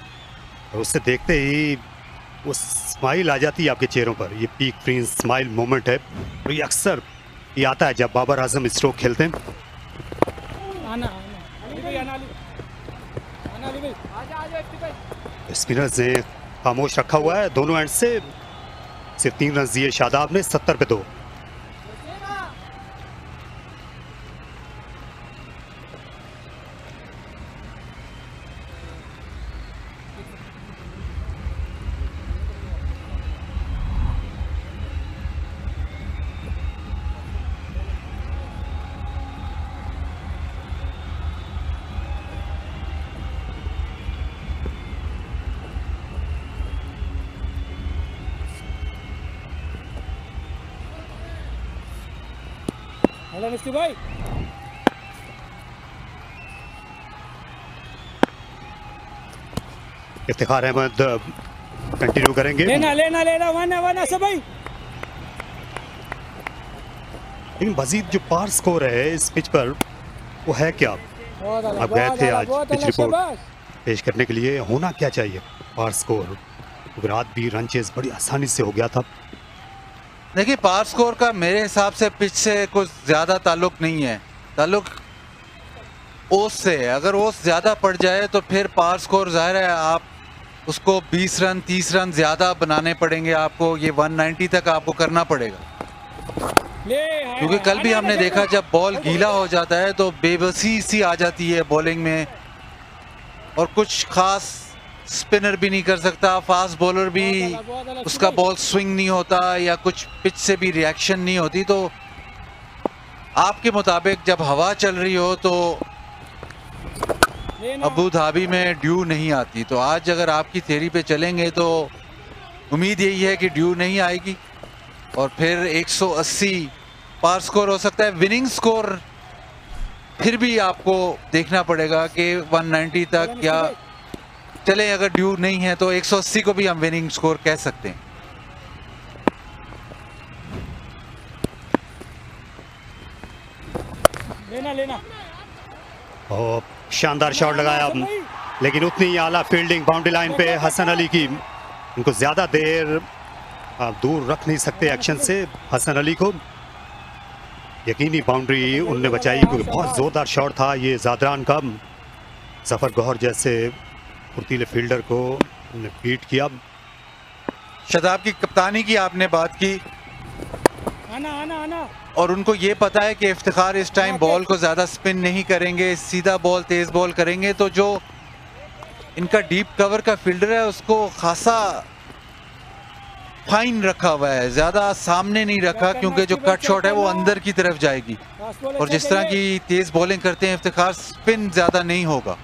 और उससे देखते ही वो स्माइल आ जाती है आपके चेहरों पर। ये पीक फ्रीज स्माइल मोमेंट है, और ये अक्सर ये आता है जब बाबर आजम स्ट्रोक खेलते हैं। स्पिनर्स ने खामोश रखा हुआ है दोनों एंड से। सिर्फ 3 रन दिए शादाब ने, 70 पे 2। भाई इफ्तिखार अहमद कंटिन्यू करेंगे। लेना वन सब भाई। लेकिन मजीद जो पार स्कोर है इस पिच पर वो है क्या? आप गए थे आज पिच रिपोर्ट पेश करने के लिए, होना क्या चाहिए पार स्कोर? रात भी रन चेज बड़ी आसानी से हो गया था। देखिए, पार स्कोर का मेरे हिसाब से पिच से कुछ ज़्यादा ताल्लुक नहीं है, ताल्लुक ओस से है। अगर ओस ज़्यादा पड़ जाए तो फिर पार स्कोर ज़ाहिर है आप उसको 20 रन 30 रन ज़्यादा बनाने पड़ेंगे आपको। ये 190 तक आपको करना पड़ेगा, क्योंकि कल भी हमने देखा जब बॉल गीला हो जाता है तो बेबसी सी आ जाती है बॉलिंग में, और कुछ खास स्पिनर भी नहीं कर सकता, फास्ट बॉलर भी उसका बॉल स्विंग नहीं होता, या कुछ पिच से भी रिएक्शन नहीं होती। तो आपके मुताबिक जब हवा चल रही हो तो अबू धाबी में ड्यू नहीं आती। तो आज अगर आपकी थ्योरी पे चलेंगे तो उम्मीद यही है कि ड्यू नहीं आएगी, और फिर 180 पार स्कोर हो सकता है। विनिंग स्कोर फिर भी आपको देखना पड़ेगा कि 190 तक, या चले अगर ड्यू नहीं है तो 180 को भी हम विनिंग स्कोर कह सकते हैं। लेना और शानदार शॉट लगाया, लेकिन उतनी आला फील्डिंग बाउंड्री लाइन पे हसन अली की। उनको ज्यादा देर आप दूर रख नहीं सकते एक्शन से हसन अली को। यकीनी बाउंड्री उनने बचाई, क्योंकि बहुत जोरदार शॉट था ये जादरान का। जफर गौहर जैसे फुर्तीले फील्डर को उन्होंने बीट किया। शदाब की कप्तानी की आपने बात की, आना और उनको ये पता है कि इफ्तिखार इस टाइम बॉल को ज़्यादा स्पिन नहीं करेंगे, सीधा बॉल तेज़ बॉल करेंगे। तो जो इनका डीप कवर का फील्डर है उसको खासा फाइन रखा हुआ है, ज़्यादा सामने नहीं रखा, क्योंकि जो कट शॉट है वो अंदर की तरफ जाएगी, और जिस तरह की तेज़ बॉलिंग करते हैं इफ्तिखार, स्पिन ज़्यादा नहीं होगा।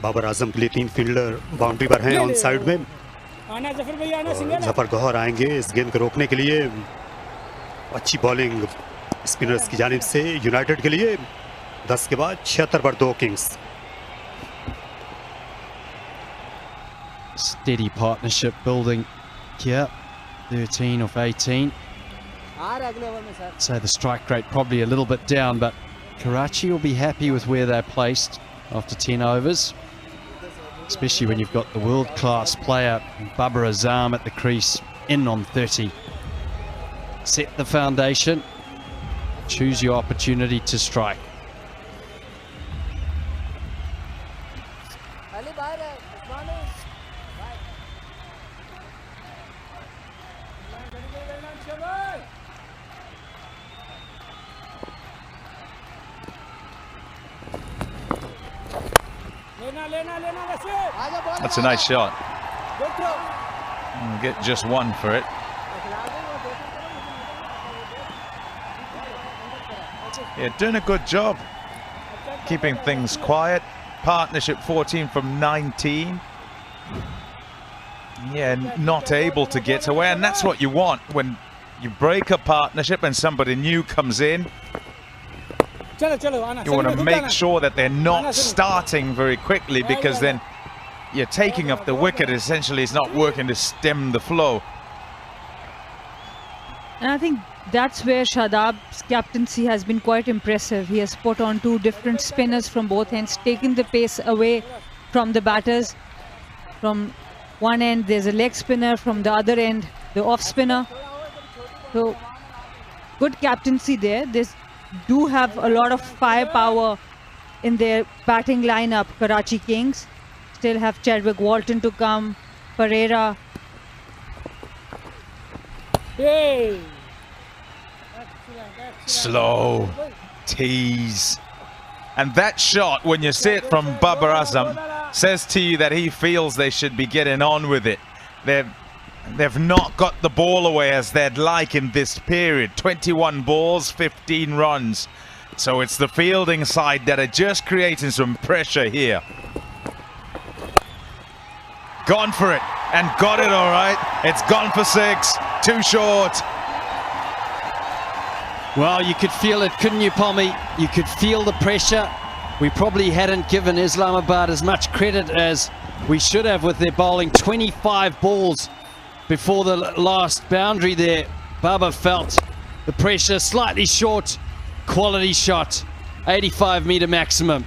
बाबर आजम के लिए 3 फील्डर बाउंड्री पर हैं ऑन साइड में। जफर गौहर आएंगे इस गेंद को रोकने के लिए। अच्छी बॉलिंग स्पिनर्स की जानिब से यूनाइटेड के लिए। 10 के बाद 76 पर 2 Kings. Steady partnership building here. 13 of 18. So the strike rate probably a little bit down, but Karachi will be happy with where they're placed after 10 overs. Especially when you've got the world-class player Babar Azam at the crease, in on 30. Set the foundation, choose your opportunity to strike. That's a nice shot. Get just one for it. Yeah, doing a good job. keeping things quiet. Partnership 14 from 19. Yeah, not able to get away, and that's what you want when you break a partnership and somebody new comes in. You want to make sure that they're not starting very quickly, because then you're taking up the wicket. Essentially, it's not working to stem the flow. And I think that's where Shadab's captaincy has been quite impressive. He has put on 2 different spinners from both ends, taken the pace away from the batters. From one end, there's a leg spinner. From the other end, the off spinner. So, good captaincy there. They do have a lot of firepower in their batting lineup, Karachi Kings. Still have Chadwick Walton to come, Pereira. Hey. Slow, tease. And that shot, when you see it from Babar Azam, says to you that he feels they should be getting on with it. They've not got the ball away as they'd like in this period. 21 balls, 15 runs. So it's the fielding side that are just creating some pressure here. Gone for it, and got it all right. It's gone for 6, too short. Well, you could feel it, couldn't you, Pommy? You could feel the pressure. We probably hadn't given Islamabad as much credit as we should have with their bowling. 25 balls before the last boundary there. Baba felt the pressure, slightly short, quality shot, 85-metre maximum.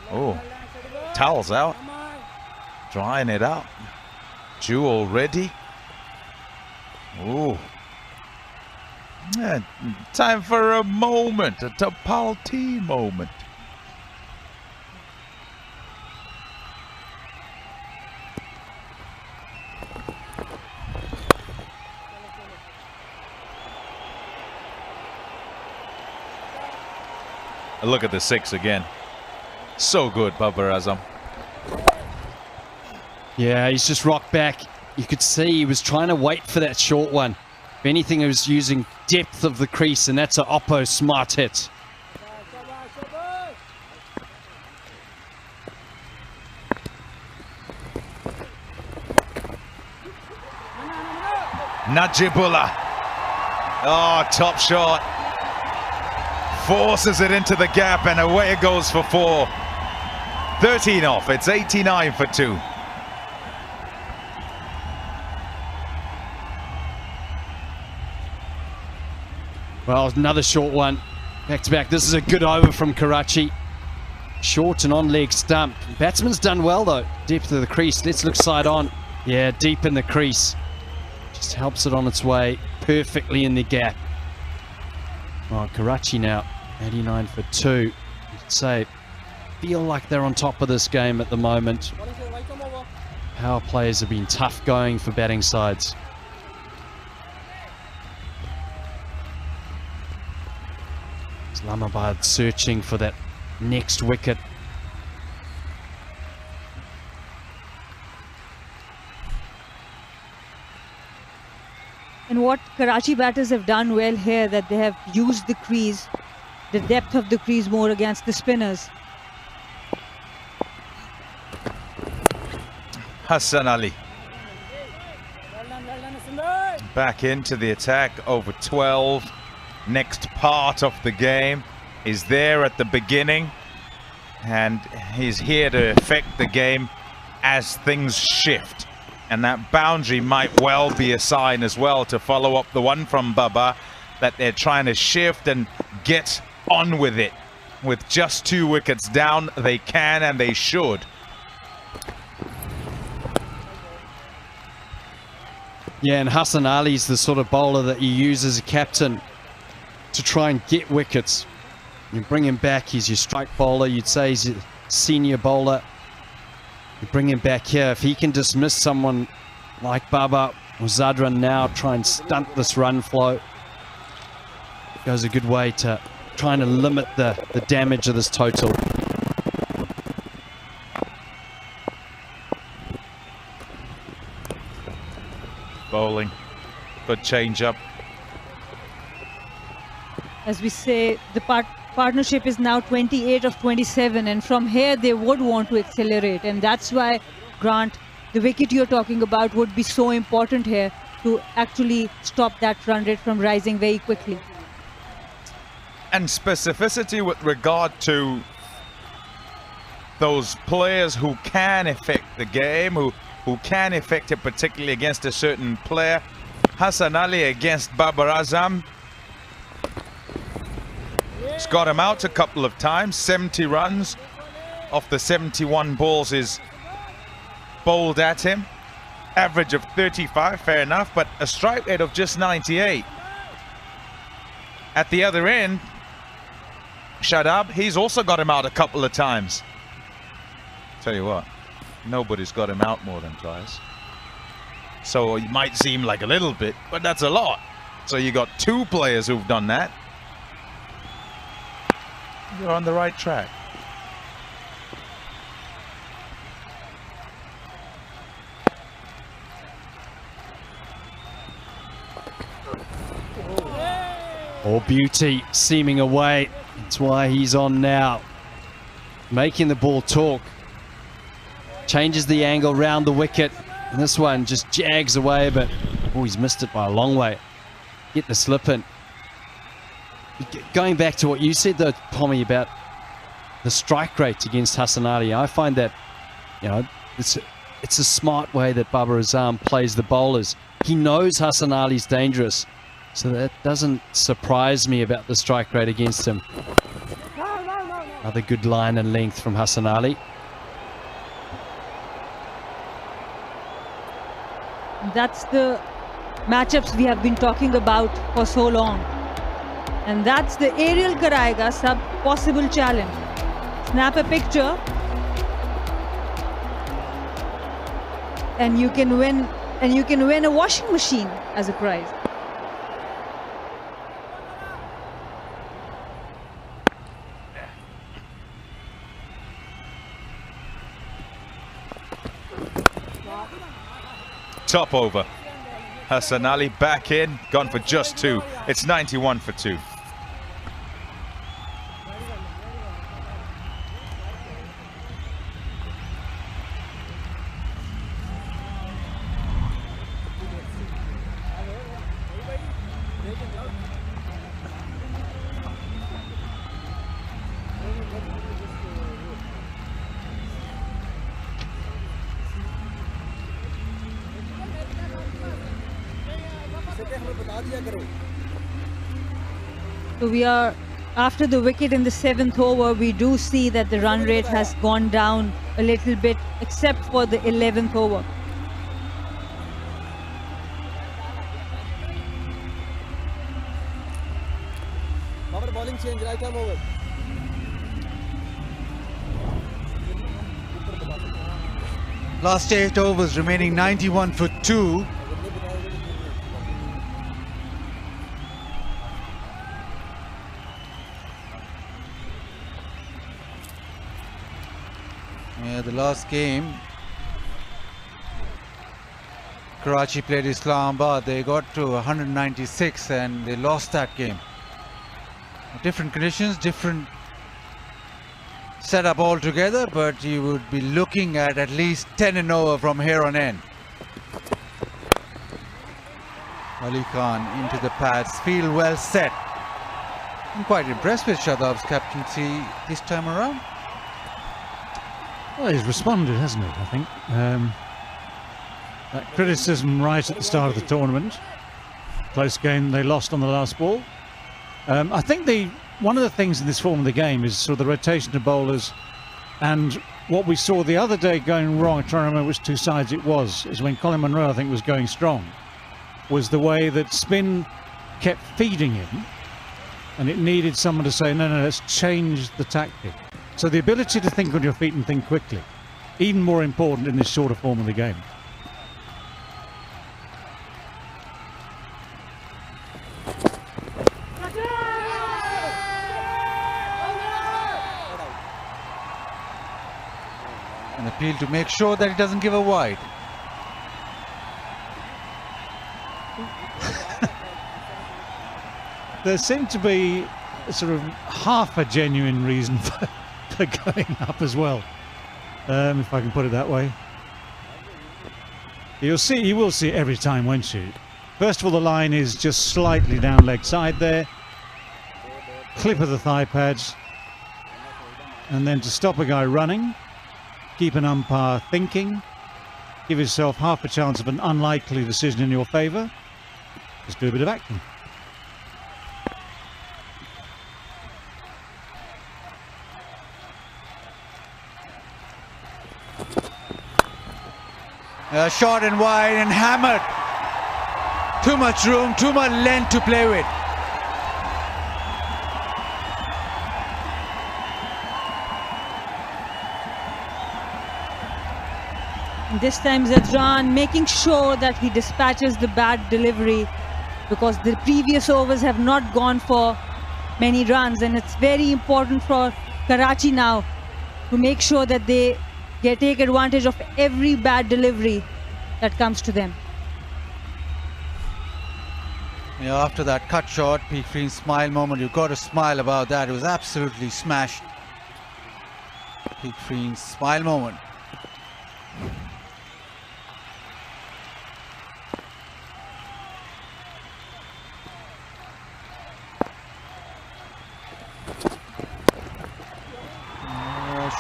Oh, towels out, drying it out. Jewel ready. Oh, yeah, time for a moment, a Tapal tea moment. Look at the 6 again. So good, Babar Azam. Yeah, he's just rocked back. You could see he was trying to wait for that short one. If anything, he was using depth of the crease, and that's an Oppo smart hit. Najibullah. Oh, top shot. Forces it into the gap, and away it goes for 4. 13 off. It's 89 for 2. Well, another short one. Back to back. This is a good over from Karachi. Short and on leg stump. Batsman's done well though. Depth of the crease. Let's look side on. Yeah, deep in the crease. Just helps it on its way perfectly in the gap. Oh, Karachi now 89 for 2. I'd say feel like they're on top of this game at the moment. Power plays have been tough going for batting sides. Islamabad searching for that next wicket. And what Karachi batters have done well here, that they have used the crease, the depth of the crease more against the spinners. Hassan Ali. Back into the attack, over 12. Next part of the game is there at the beginning, and he's here to affect the game as things shift. And that boundary might well be a sign as well to follow up the one from Baba, that they're trying to shift and get on with it. With just 2 wickets down, they can and they should. Yeah, and Hassan Ali's the sort of bowler that you use as a captain to try and get wickets. You bring him back, he's your strike bowler. You'd say he's a senior bowler. You bring him back here. If he can dismiss someone like Baba or Zadran now, try and stunt this run flow, goes a good way to trying to limit the damage of this total. bowling. Good change up. As we say, the partnership is now 28 of 27, and from here they would want to accelerate, and that's why, Grant, the wicket you're talking about would be so important here to actually stop that run rate from rising very quickly. And specificity with regard to those players who can affect the game, who can affect it, particularly against a certain player. Hassan Ali against Babar Azam. He's got him out a couple of times. 70 runs off the 71 balls is bowled at him. Average of 35, fair enough, but a strike rate of just 98. At the other end, Shadab, he's also got him out a couple of times. Tell you what, nobody's got him out more than twice. So it might seem like a little bit, but that's a lot. So you got 2 players who've done that. You're on the right track. All beauty seeming away. That's why he's on now. Making the ball talk. Changes the angle round the wicket. And this one just jags away, but oh, he's missed it by a long way. Get the slip in. Going back to what you said though, Pommy, about the strike rate against Hassan Ali, I find that, you know, it's a smart way that Babar Azam plays the bowlers. He knows Hassan Ali's dangerous, so that doesn't surprise me about the strike rate against him. Another good line and length from Hassan Ali. That's the matchups we have been talking about for so long. And that's the aerial karayega sub possible challenge. Snap a picture and you can win a washing machine as a prize. Top over. Hassan Ali back in, gone for just 2. It's 91 for 2. So we are, after the wicket in the 7th over, we do see that the run rate has gone down a little bit, except for the 11th over. Bowling change, right arm over. Last 8 overs remaining, 91 for 2. Yeah, the last game, Karachi played Islamabad. They got to 196 and they lost that game. Different conditions, different setup altogether, but you would be looking at least 10 and over from here on in. Ali Khan into the pads, field well set. I'm quite impressed with Shadab's captaincy this time around. Well, he's responded, hasn't he, I think. That criticism right at the start of the tournament. Close game, they lost on the last ball. I think one of the things in this form of the game is sort of the rotation of bowlers, and what we saw the other day going wrong, I'm trying to remember which 2 sides it was, is when Colin Munro, I think, was going strong, was the way that spin kept feeding him, and it needed someone to say, no, let's change the tactic. So the ability to think on your feet and think quickly, even more important in this shorter form of the game. An appeal to make sure that it doesn't give a wide. there seemed to be a sort of half a genuine reason for going up as well, if I can put it that way. You will see it every time, won't you? First of all, the line is just slightly down leg side there. Clip of the thigh pads. And then to stop a guy running, keep an umpire thinking, give yourself half a chance of an unlikely decision in your favour. Just do a bit of acting. Short and wide and hammered. Too much room, too much length to play with. This time Zadran making sure that he dispatches the bad delivery, because the previous overs have not gone for many runs, and it's very important for Karachi now to make sure that they take advantage of every bad delivery that comes to them. Yeah, after that cut shot, Peak Green smile moment, you've got to smile about that. It was absolutely smashed. Peak Green smile moment.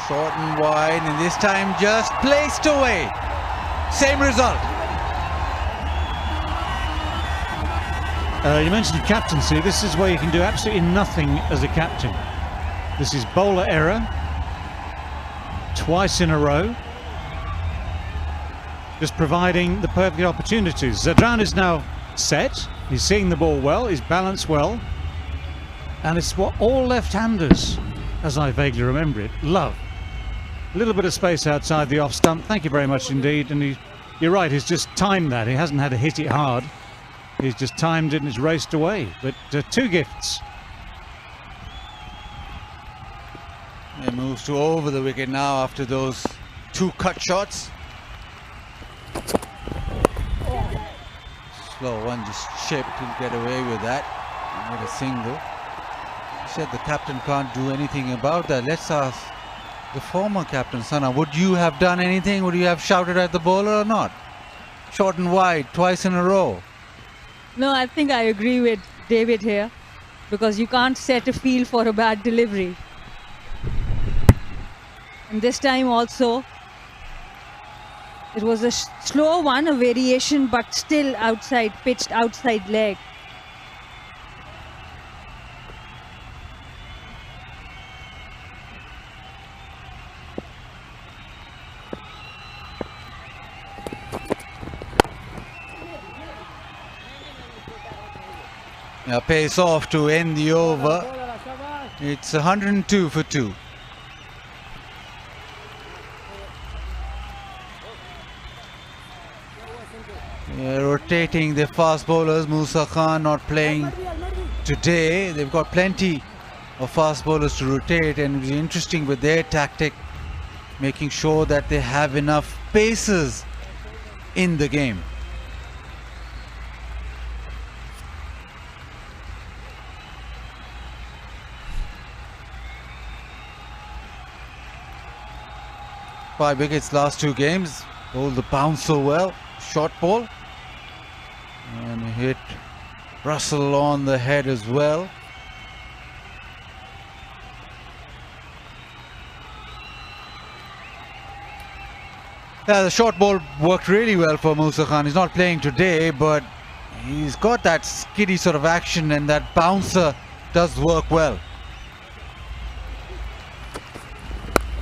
Short and wide, and this time just placed away. Same result. You mentioned captaincy. This is where you can do absolutely nothing as a captain. This is bowler error. Twice in a row. Just providing the perfect opportunities. Zadran is now set. He's seeing the ball well. He's balanced well. And it's what all left-handers, as I vaguely remember it, love. A little bit of space outside the off stump. Thank you very much indeed. And you're right, he's just timed that. He hasn't had to hit it hard. He's just timed it and it's raced away. But two gifts. He moves to over the wicket now after those two cut shots. Slow one, just chipped. He'll get away with that. Get a single. He said the captain can't do anything about that. Let's ask the former captain, Sana, would you have done anything? Would you have shouted at the bowler or not? Short and wide, twice in a row. No, I think I agree with David here, because you can't set a field for a bad delivery. And this time also, it was a slow one, a variation, but still outside, pitched outside leg. Pace off to end the over. It's 102 for 2. Rotating the fast bowlers. Musa Khan not playing today. They've got plenty of fast bowlers to rotate, and it'll be interesting with their tactic, making sure that they have enough paces in the game. Five wickets last two games. Bowled the bounce so well. Short ball. And hit Russell on the head as well. Yeah, the short ball worked really well for Musa Khan. He's not playing today, but he's got that skiddy sort of action, and that bouncer does work well.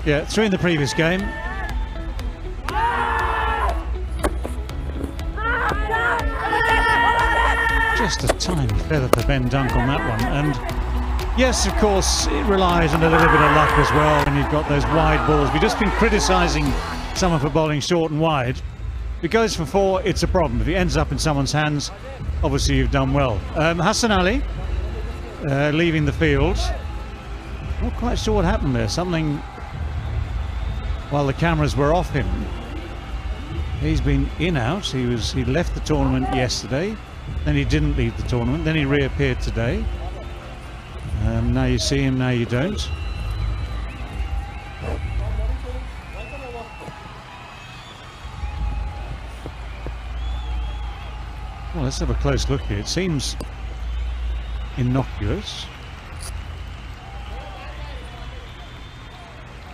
Yeah, 3 in the previous game. Just a tiny feather for Ben Dunk on that one. And yes, of course, it relies on a little bit of luck as well when you've got those wide balls. We've just been criticising someone for bowling short and wide. If it goes for 4, it's a problem. If it ends up in someone's hands, obviously you've done well. Hassan Ali leaving the field. Not quite sure what happened there. Something while the cameras were off him. He's been in-out. He left the tournament yesterday. Then he didn't leave the tournament. Then he reappeared today. Now you see him, now you don't. Well, let's have a close look here. It seems innocuous.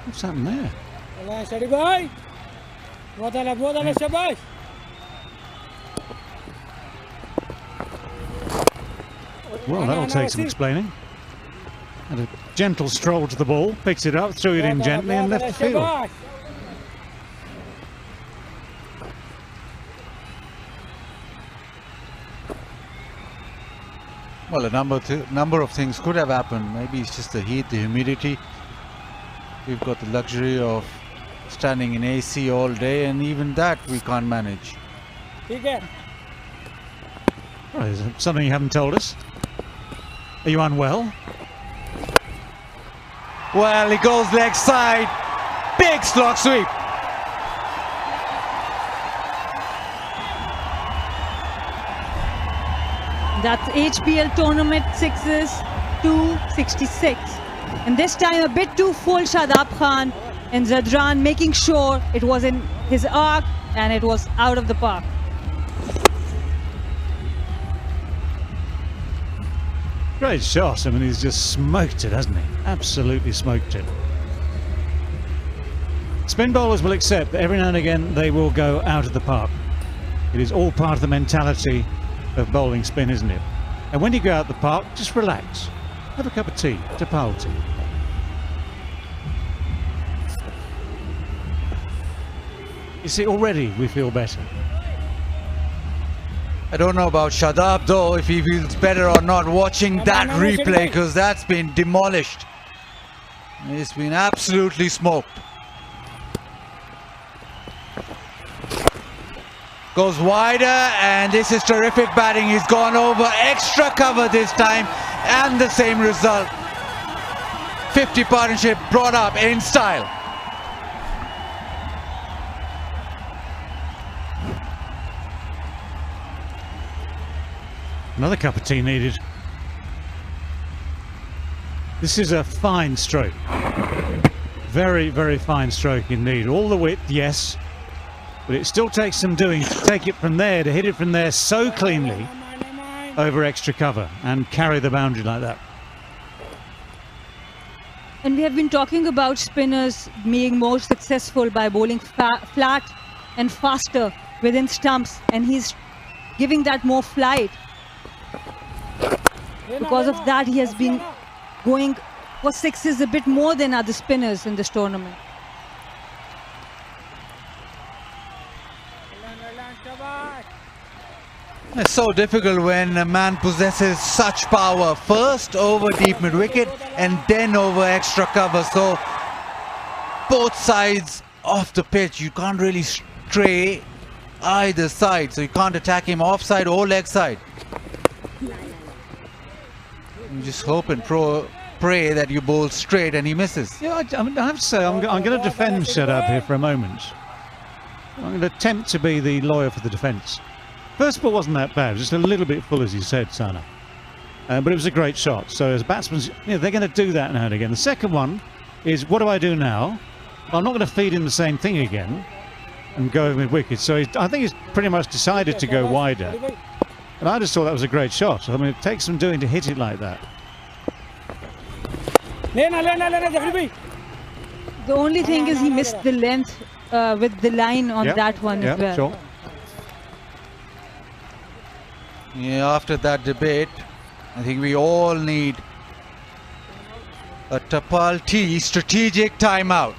What's happened there? Steady boy. Shabash. Well, that'll take some explaining. Had a gentle stroll to the ball, picked it up, threw it in gently and left the field. Well, a number of things could have happened. Maybe it's just the heat, the humidity. We've got the luxury of standing in AC all day, and even that we can't manage. Right, is there something you haven't told us? Are you unwell? Well, he goes leg side. Big slog sweep. That's HBL tournament 6s 266. And this time a bit too full, Shadab Khan, and Zadran making sure it was in his arc and it was out of the park. Great shot. I mean, he's just smoked it, hasn't he? Absolutely smoked it. Spin bowlers will accept that every now and again they will go out of the park. It is all part of the mentality of bowling spin, isn't it? And when you go out the park, just relax. Have a cup of tea, tapal tea. You see, already we feel better. I don't know about Shadab though, if he feels better or not watching that replay, because that's been demolished. It's been absolutely smoked. Goes wider, and this is terrific batting. He's gone over extra cover this time, and the same result. 50 partnership brought up in style. Another cup of tea needed. This is a fine stroke. Very, very fine stroke indeed. All the width, yes. But it still takes some doing to take it from there, to hit it from there so cleanly over extra cover and carry the boundary like that. And we have been talking about spinners being more successful by bowling flat and faster within stumps, and he's giving that more flight. Because of that, he has been going for sixes a bit more than other spinners in this tournament. It's so difficult when a man possesses such power. First over deep mid wicket and then over extra cover. So both sides of the pitch, you can't really stray either side. So you can't attack him offside or leg side. You just hope and pray that you bowl straight and he misses. Yeah, I have to say, I'm going to defend Shadab here for a moment. I'm going to attempt to be the lawyer for the defence. First ball wasn't that bad, just a little bit full, as you said, Sana. But it was a great shot. So as batsmen, they're going to do that now and again. The second one is, what do I do now? Well, I'm not going to feed him the same thing again and go mid wicket. So I think he's pretty much decided to go wider. And I just thought that was a great shot. I mean, it takes some doing to hit it like that. The only thing is he missed the length with the line on that one as well. Sure. Yeah, after that debate, I think we all need a Tapal T strategic timeout.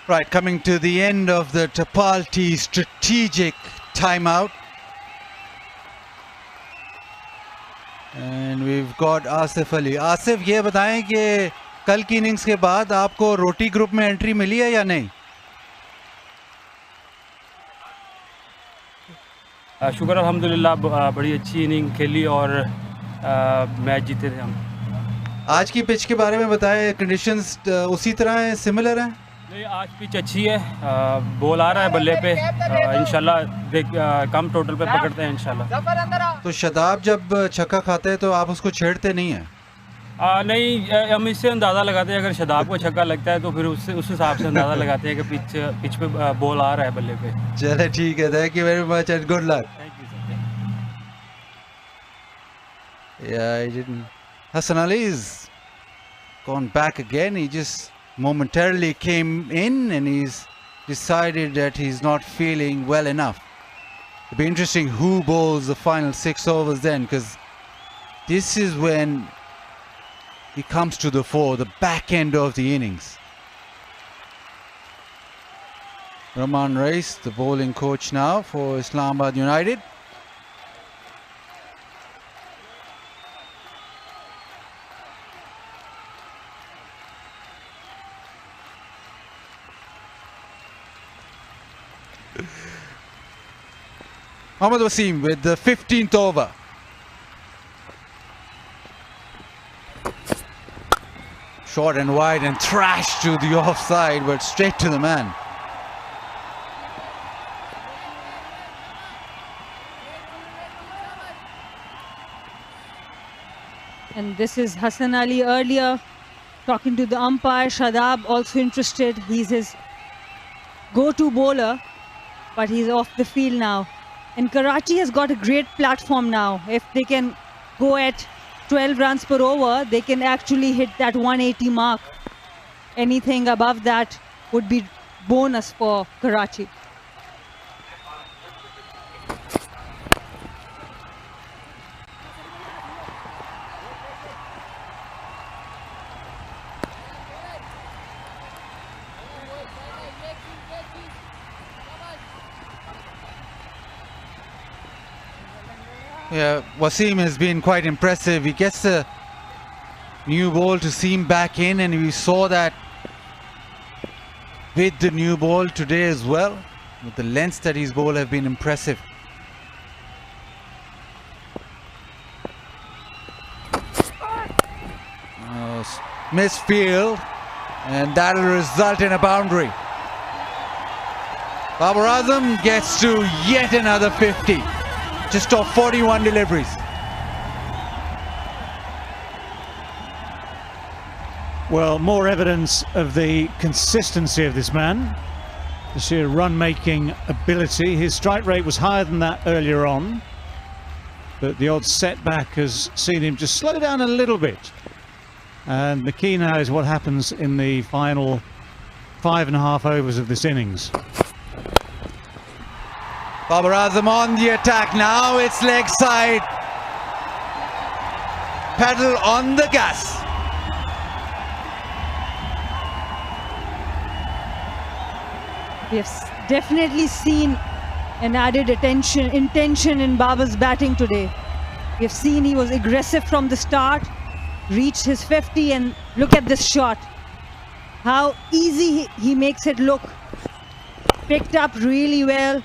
Right, coming to the end of the Tapalti strategic timeout. And we've got Asif Ali. Asif, ये बताएं कि कल की innings के बाद आपको रोटी group में entry मिली है या नहीं? शुक्र अल्हम्दुलिल्लाह, बड़ी अच्छी इनिंग खेली और मैच जीते थे हम। आज की पिच के बारे में बताएं, कंडीशंस उसी तरह हैं, सिमिलर हैं? नहीं, आज पिच अच्छी है, बॉल आ रहा है बल्ले पे, इंशाल्लाह कम टोटल पे पकड़ते हैं इंशाल्लाह। तो शादाब जब छक्का खाते हैं तो आप उसको छेड़ते नहीं हैं? नहीं, हम इससे अंदाज़ा लगाते हैं, अगर शादाब को छक्का लगता है तो फिर उस हिसाब से अंदाज़ा लगाते हैं कि पिच पे बॉल आ रहा है बल्ले पे। चले ठीक है, thank you very much and good luck. Hassan Ali's gone back again. He just momentarily came in and he's decided that he's not feeling well enough. It'll be interesting who bowls the final 6 overs then, because this is when he comes to the fore, the back end of the innings. Rahman Rais, the bowling coach now for Islamabad United. Mohammad Wasim with the 15th over. Short and wide and thrashed to the offside, but straight to the man. And this is Hassan Ali earlier talking to the umpire. Shadab also interested. He's his go-to bowler, but he's off the field now. And Karachi has got a great platform now. If they can go at 12 runs per over, they can actually hit that 180 mark. Anything above that would be bonus for Karachi. Yeah, Wasim has been quite impressive. He gets the new ball to seam back in, and we saw that with the new ball today as well. With the lengths that his ball have been impressive. Misfield, and that will result in a boundary. Babar Azam gets to yet another 50. Just off 41 deliveries. Well, more evidence of the consistency of this man, the sheer run-making ability. His strike rate was higher than that earlier on, but the odd setback has seen him just slow down a little bit. And the key now is what happens in the final 5.5 overs of this innings. Babar Azam on the attack now, it's leg side. Pedal on the gas. We have definitely seen an added intention in Babar's batting today. We have seen he was aggressive from the start, reached his 50, and look at this shot. How easy he makes it look. Picked up really well,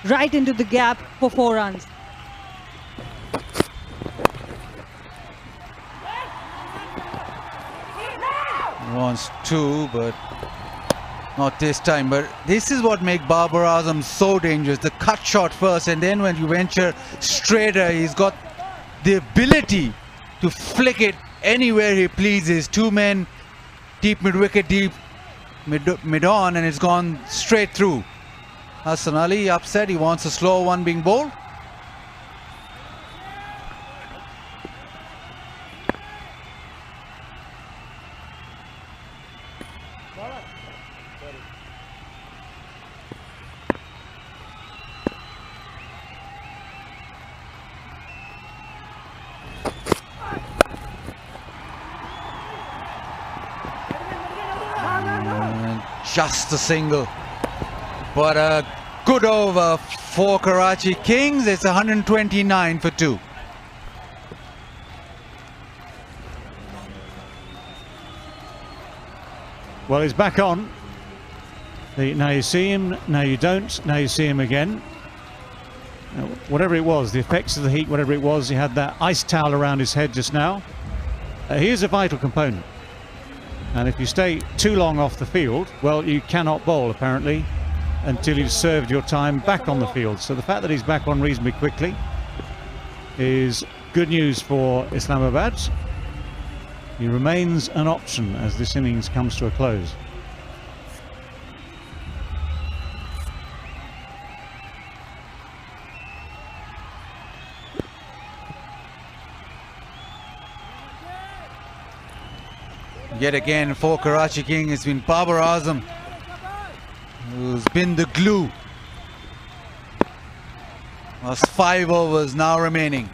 right into the gap for 4 runs. Wants 2, but not this time. But this is what makes Babar Azam so dangerous. The cut shot first, and then when you venture straighter, he's got the ability to flick it anywhere he pleases. 2 men, deep mid-wicket, deep mid-on, and it's gone straight through. Hassan Ali upset, he wants a slow one being bowled. just a single. But a good over for Karachi Kings. It's 129 for 2. Well, he's back on. Now you see him, now you don't, now you see him again. Now, whatever it was, the effects of the heat, whatever it was, he had that ice towel around his head just now. He is a vital component. And if you stay too long off the field, well, you cannot bowl, apparently, until you've served your time back on the field. So the fact that he's back on reasonably quickly is good news for Islamabad. He remains an option as this innings comes to a close. Yet again for Karachi King, it's been Babar Azam who's been the glue. Last 5 overs now remaining.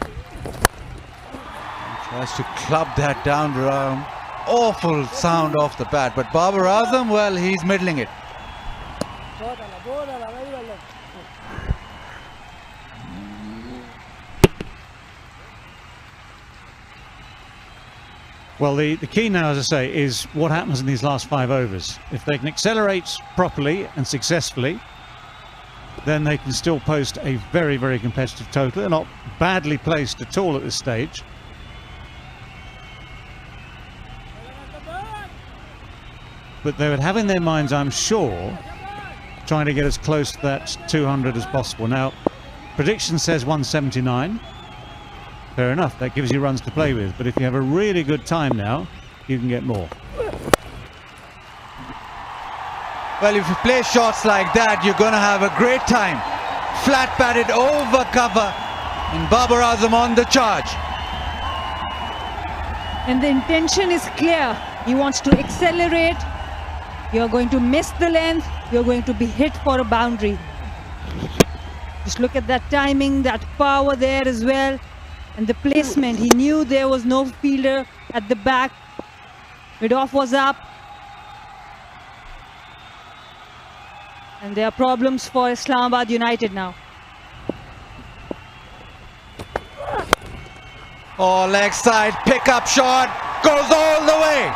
Tries to club that down around. Awful sound off the bat, but Babar Azam, well, he's middling it. Well, the key now, as I say, is what happens in these last 5 overs. If they can accelerate properly and successfully, then they can still post a very, very competitive total. They're not badly placed at all at this stage. But they would have in their minds, I'm sure, trying to get as close to that 200 as possible. Now, prediction says 179. Fair enough, that gives you runs to play with. But if you have a really good time now, you can get more. Well, if you play shots like that, you're going to have a great time. Flat batted over cover, and Babar Azam on the charge. And the intention is clear. He wants to accelerate. You're going to miss the length. You're going to be hit for a boundary. Just look at that timing, that power there as well. And the placement, he knew there was no fielder at the back. Mid-off was up. And there are problems for Islamabad United now. Oh, leg side, pick-up shot, goes all the way.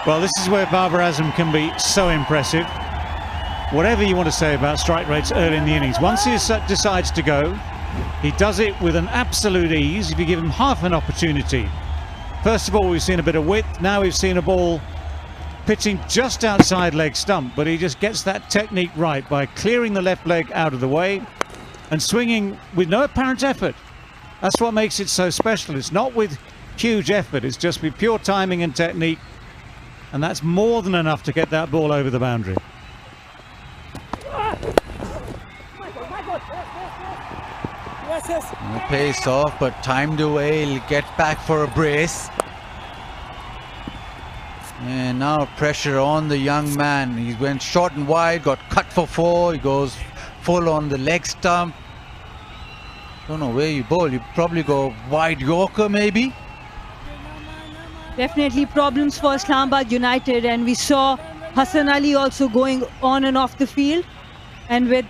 Well, this is where Babar Azam can be so impressive. Whatever you want to say about strike rates early in the innings, once he decides to go, he does it with an absolute ease if you give him half an opportunity. First of all, we've seen a bit of width. Now we've seen a ball pitching just outside leg stump, but he just gets that technique right by clearing the left leg out of the way and swinging with no apparent effort. That's what makes it so special. It's not with huge effort, it's just with pure timing and technique, and that's more than enough to get that ball over the boundary. The pace off, but timed away. He'll get back for a brace. And now pressure on the young man. He went short and wide, got cut for 4. He goes full on the leg stump. Don't know where you bowl. You probably go wide Yorker maybe. Definitely problems for Islamabad United, and we saw Hassan Ali also going on and off the field. And with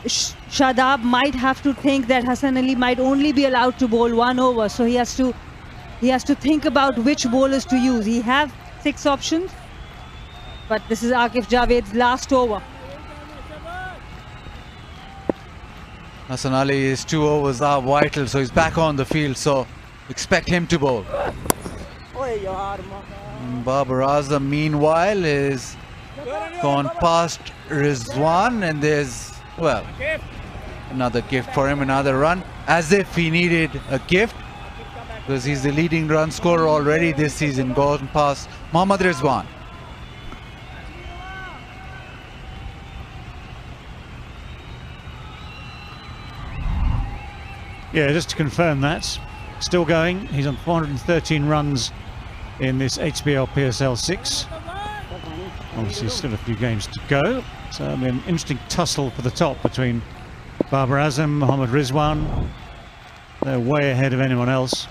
Shadab might have to think that Hassan Ali might only be allowed to bowl 1 over, so he has to think about which bowlers to use. He has 6 options, but this is Akif Javed's last over. Hassan Ali's 2 overs are vital, so he's back on the field, so expect him to bowl. And Babar Azam meanwhile is gone past Rizwan, and there's, well, another gift for him, another run, as if he needed a gift, because he's the leading run scorer already this season, gone past Mohammad Rizwan. Yeah, just to confirm that, still going. He's on 413 runs in this HBL PSL 6. Obviously still a few games to go, so it'll be an interesting tussle for the top between Babar Azam, Mohammad Rizwan. They're way ahead of anyone else.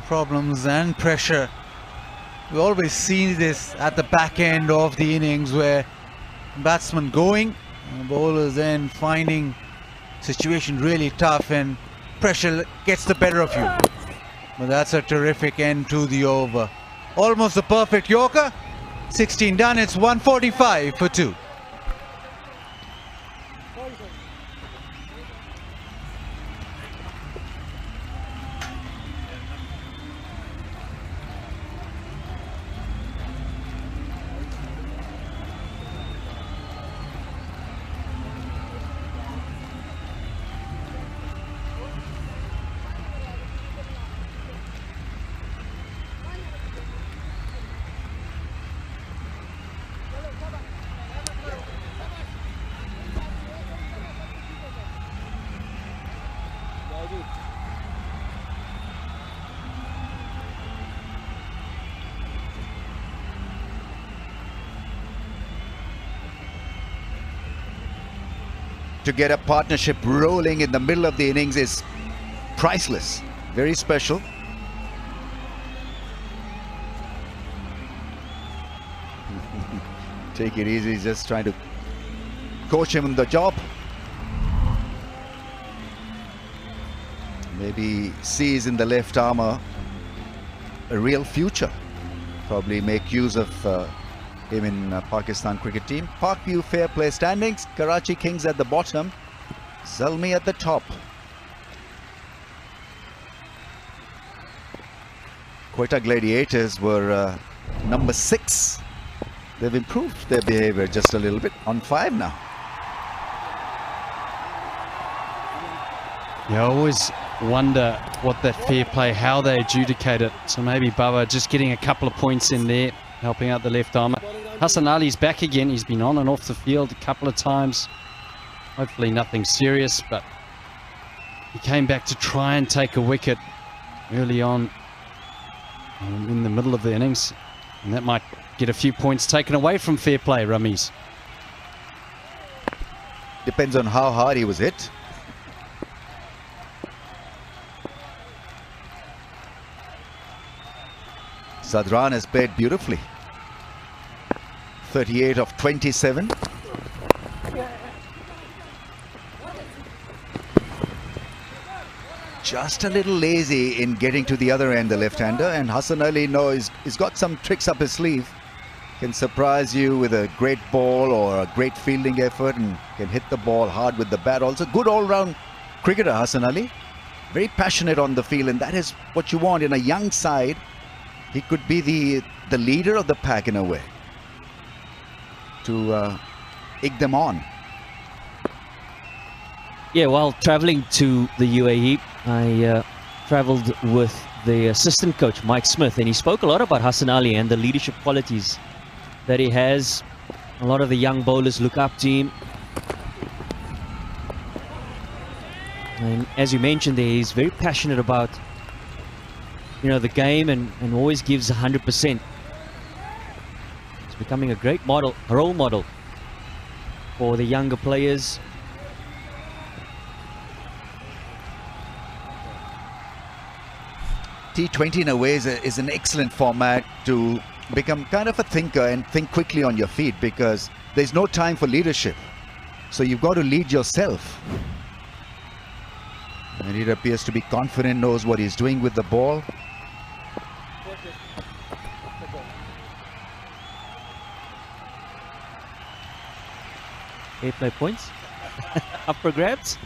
Problems and pressure. We always see this at the back end of the innings where batsmen going, bowlers then finding situation really tough and pressure gets the better of you. But that's a terrific end to the over. Almost a perfect Yorker. 16 done. It's 145 for 2. To get a partnership rolling in the middle of the innings is priceless, very special. Take it easy, he's just trying to coach him on the job. Maybe sees in the left armour a real future. Probably make use of him in Pakistan cricket team. Parkview fair play standings. Karachi Kings at the bottom. Zalmi at the top. Quetta Gladiators were number 6. They've improved their behavior just a little bit. On 5 now. Yeah, I always wonder what that fair play, how they adjudicate it. So maybe Baba just getting a couple of points in there, helping out the left armour. Hassan Ali's back again. He's been on and off the field a couple of times. Hopefully nothing serious, but he came back to try and take a wicket early on in the middle of the innings. And that might get a few points taken away from fair play, Ramiz. Depends on how hard he was hit. Sadran has played beautifully. 38 of 27. Just a little lazy in getting to the other end, the left-hander. And Hassan Ali knows he's got some tricks up his sleeve. Can surprise you with a great ball or a great fielding effort and can hit the ball hard with the bat. Also, good all-round cricketer, Hassan Ali. Very passionate on the field, and that is what you want in a young side. He could be the leader of the pack in a way, to egg them on. Yeah, while traveling to the UAE, I traveled with the assistant coach, Mike Smith, and he spoke a lot about Hassan Ali and the leadership qualities that he has. A lot of the young bowlers look up to him. And as you mentioned there, he's very passionate about, you know, the game and always gives 100%. He's becoming a great model, a role model for the younger players. T20 in a way is an excellent format to become kind of a thinker and think quickly on your feet, because there's no time for leadership. So you've got to lead yourself. And he appears to be confident, knows what he's doing with the ball. Play points up for grabs.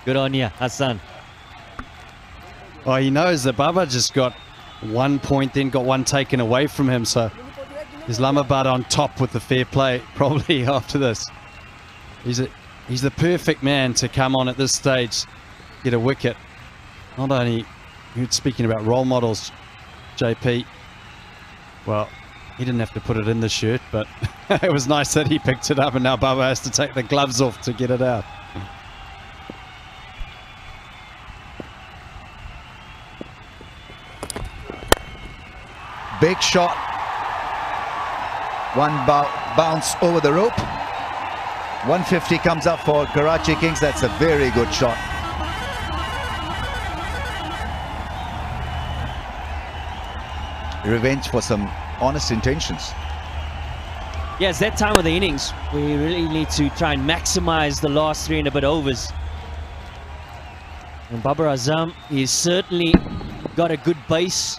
Good on you, Hassan. Oh, he knows that Baba just got 1 point, then got one taken away from him. So Islamabad on top with the fair play probably after this. He's the perfect man to come on at this stage, get a wicket. Not only, you're speaking about role models, JP. Well, he didn't have to put it in the shirt, but it was nice that he picked it up, and now Baba has to take the gloves off to get it out. Big shot. One bounce over the rope. 150 comes up for Karachi Kings. That's a very good shot. Revenge for some honest intentions. Yeah, it's that time of the innings. We really need to try and maximize the last 3 and a bit overs. And Babar Azam, he's certainly got a good base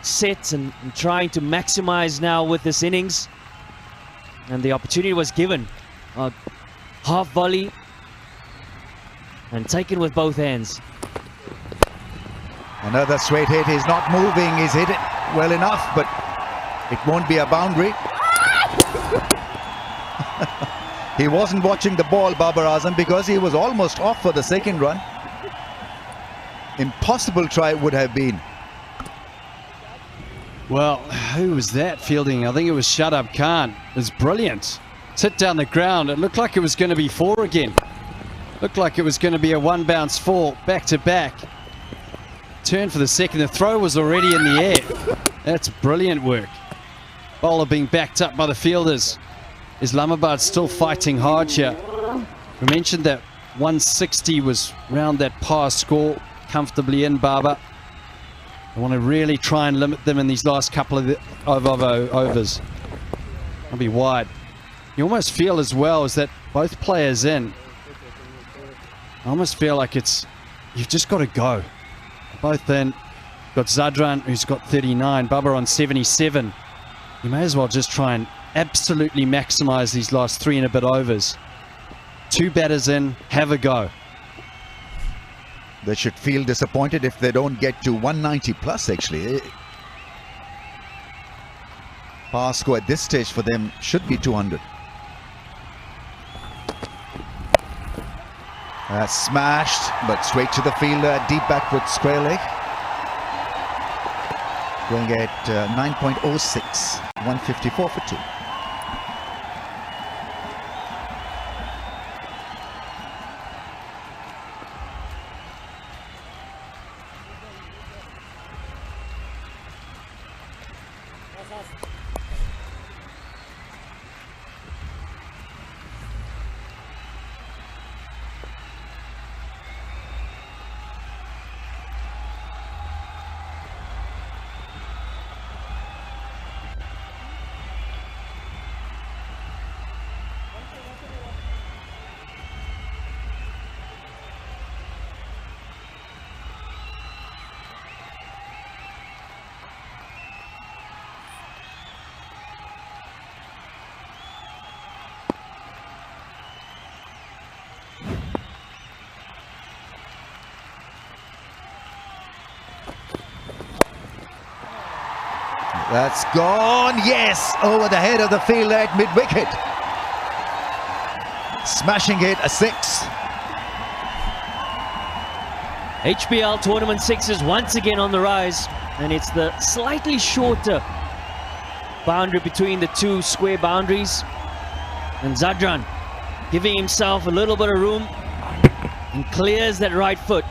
set and trying to maximize now with this innings. And the opportunity was given. A half volley and taken with both hands. Another straight hit. He's not moving. He's hit it well enough, but it won't be a boundary. He wasn't watching the ball, Babar Azam, because he was almost off for the second run. Impossible try would have been. Well, who was that fielding? I think it was Shadab Khan. It was brilliant. It's hit down the ground. It looked like it was going to be 4 again. Looked like it was going to be a 1 bounce 4 back to back. Turn for the second. The throw was already in the air. That's brilliant work. Bowler being backed up by the fielders. Islamabad still fighting hard here. We mentioned that 160 was round that par score, comfortably in Baba. I want to really try and limit them in these last couple of overs. I'll be wide. You almost feel as well as that both players in. I almost feel like you've just got to go. Both in. Got Zadran, who's got 39, Baba on 77. You may as well just try and absolutely maximize these last 3 and a bit overs. 2 batters in, have a go. They should feel disappointed if they don't get to 190 plus, actually. Par score at this stage for them should be 200. Smashed, but straight to the fielder, deep backward square leg. Going at 9.06, 154 for 2. That's gone, yes, over the head of the fielder at mid-wicket. Smashing it, a 6. HBL Tournament 6 is once again on the rise, and it's the slightly shorter boundary between the 2 square boundaries. And Zadran giving himself a little bit of room and clears that right foot.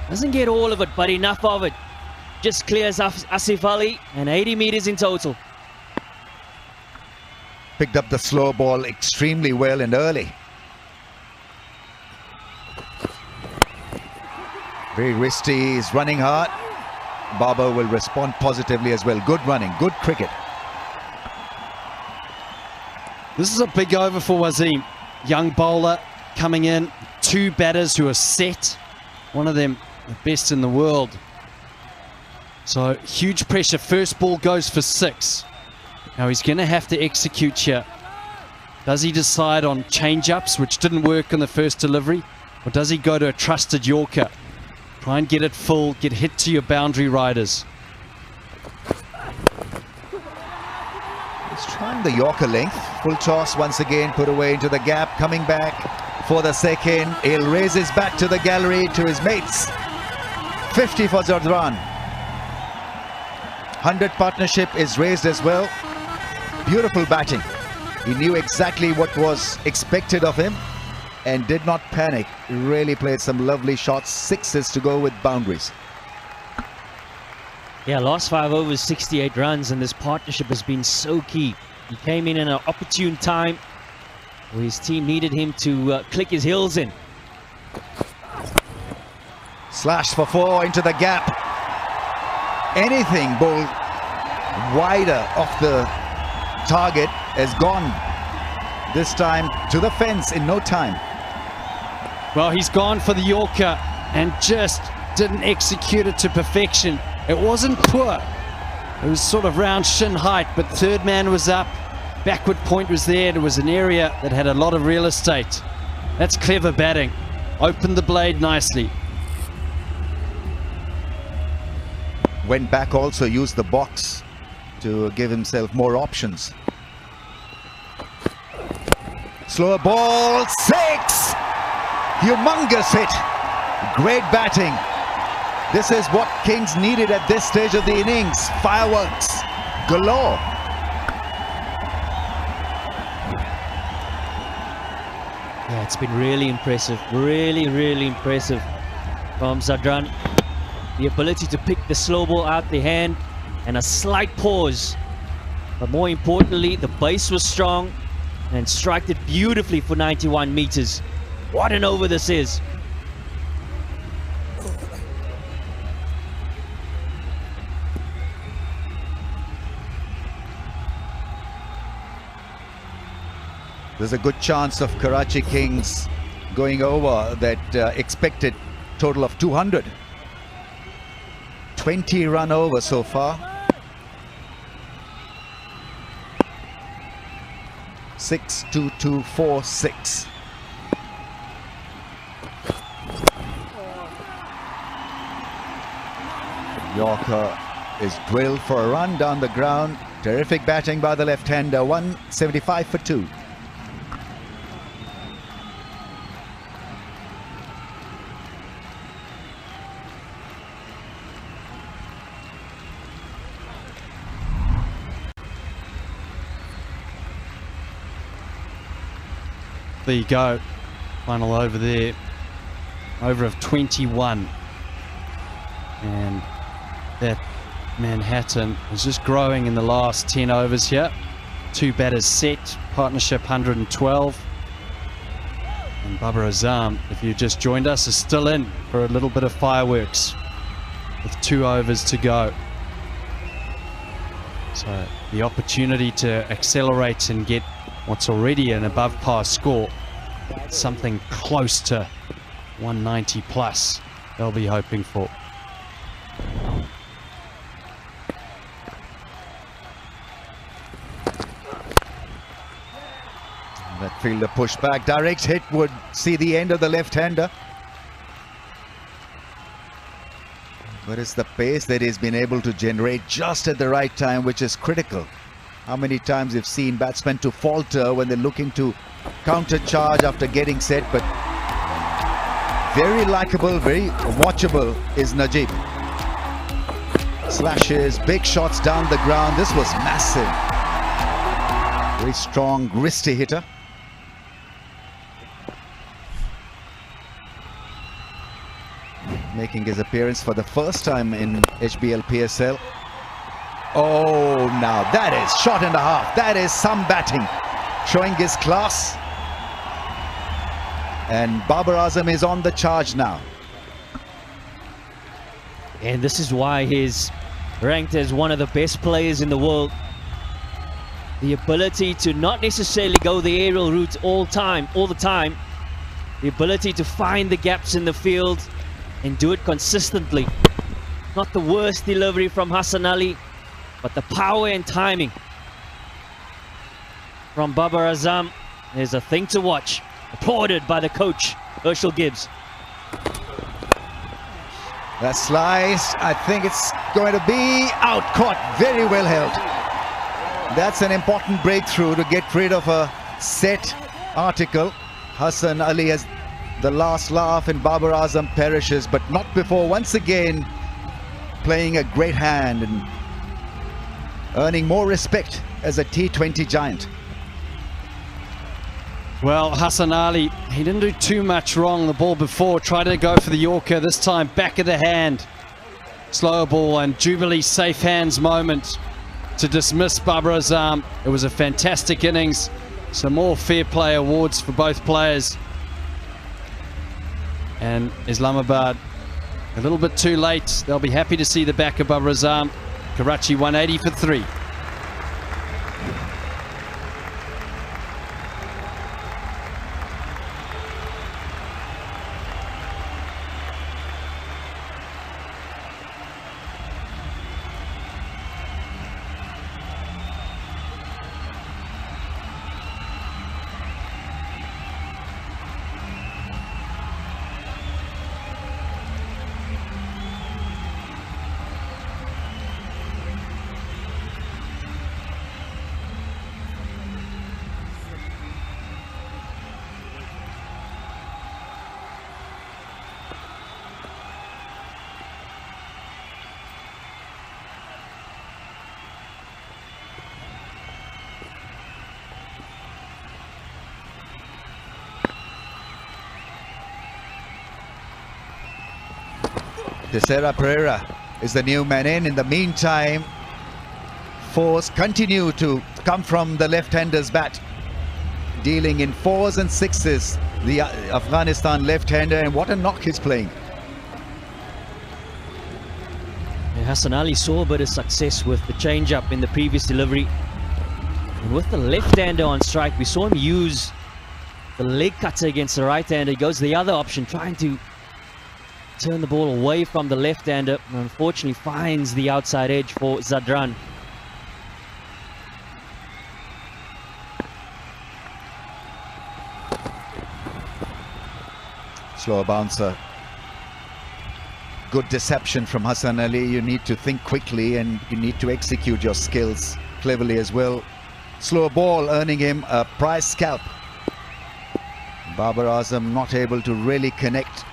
Doesn't get all of it, but enough of it. Just clears Asif Ali, and 80 meters in total. Picked up the slow ball extremely well and early. Very risky, he's running hard. Baba will respond positively as well. Good running, good cricket. This is a big over for Wasim. Young bowler coming in. 2 batters who are set. One of them the best in the world. So huge pressure. First ball goes for 6. Now he's going to have to execute here. Does he decide on change-ups, which didn't work on the first delivery? Or does he go to a trusted Yorker? Try and get it full, get hit to your boundary riders. He's trying the Yorker length. Full toss once again, put away into the gap. Coming back for the second. He'll raise his bat to the gallery, to his mates. 50 for Zadran. 100 partnership is raised as well. Beautiful batting. He knew exactly what was expected of him and did not panic. Really played some lovely shots. 6s to go with boundaries. Yeah, last 5 overs, 68 runs, and this partnership has been so key. He came in an opportune time where his team needed him to click his heels in. Slash for 4 into the gap. Anything bowled wider off the target has gone. This time to the fence in no time. Well, he's gone for the Yorker and just didn't execute it to perfection. It wasn't poor. It was sort of round shin height, but third man was up. Backward point was there. It was an area that had a lot of real estate. That's clever batting. Opened the blade nicely. Went back also, used the box to give himself more options. Slower ball, 6! Humongous hit. Great batting. This is what Kings needed at this stage of the innings. Fireworks galore. Yeah, it's been really impressive. Really impressive from Zadran. The ability to pick the slow ball out the hand and a slight pause. But more importantly, the base was strong and struck it beautifully for 91 meters. What an over this is. There's a good chance of Karachi Kings going over that expected total of 200. 20 run over so far. 6-2-2-4-6. Yorker is drilled for a run down the ground. Terrific batting by the left-hander. 175 for 2. There you go. Final over there. Over of 21. And that Manhattan is just growing in the last 10 overs here. 2 batters set. Partnership 112. And Babar Azam, if you just joined us, is still in for a little bit of fireworks with 2 overs to go. So the opportunity to accelerate and get what's already an above par score, something close to 190 plus, they'll be hoping for. That fielder push back, direct hit would see the end of the left-hander. But it's the pace that he's been able to generate just at the right time, which is critical. How many times we've seen batsmen to falter when they're looking to counter charge after getting set, but very likable, very watchable is Najib. Slashes, big shots down the ground. This was massive. Very strong, gristy hitter. Making his appearance for the first time in HBL PSL. Oh, now that is shot and a half. That is some batting, showing his class. And Babar Azam is on the charge now. And this is why he's ranked as one of the best players in the world. The ability to not necessarily go the aerial route all the time. The ability to find the gaps in the field and do it consistently. Not the worst delivery from Hassan Ali, but the power and timing from Babar Azam is a thing to watch. Applauded by the coach, Herschel Gibbs. That slice, I think it's going to be out, caught, very well held. That's an important breakthrough to get rid of a set article. Hassan Ali has the last laugh and Babar Azam perishes, but not before once again playing a great hand and earning more respect as a T20 giant. Well, Hassan Ali, he didn't do too much wrong the ball before. Tried to go for the Yorker, this time back of the hand. slower ball and Jubilee safe hands moment to dismiss Babar Azam. It was a fantastic innings. Some more fair play awards for both players. And Islamabad a little bit too late. They'll be happy to see the back of Babar Azam. Karachi 180 for 3. Desera Pereira is the new man in. In the meantime, fours continue to come from the left-hander's bat, dealing in 4s and 6s. The Afghanistan left-hander, and what a knock he's playing. And Hassan Ali saw a bit of success with the change-up in the previous delivery. And with the left-hander on strike, we saw him use the leg cutter against the right-hander. He goes the other option, trying to turn the ball away from the left-hander, and unfortunately finds the outside edge for Zadran. Slower bouncer. Good deception from Hassan Ali. You need to think quickly and you need to execute your skills cleverly as well. Slower ball earning him a prize scalp. Babar Azam not able to really connect,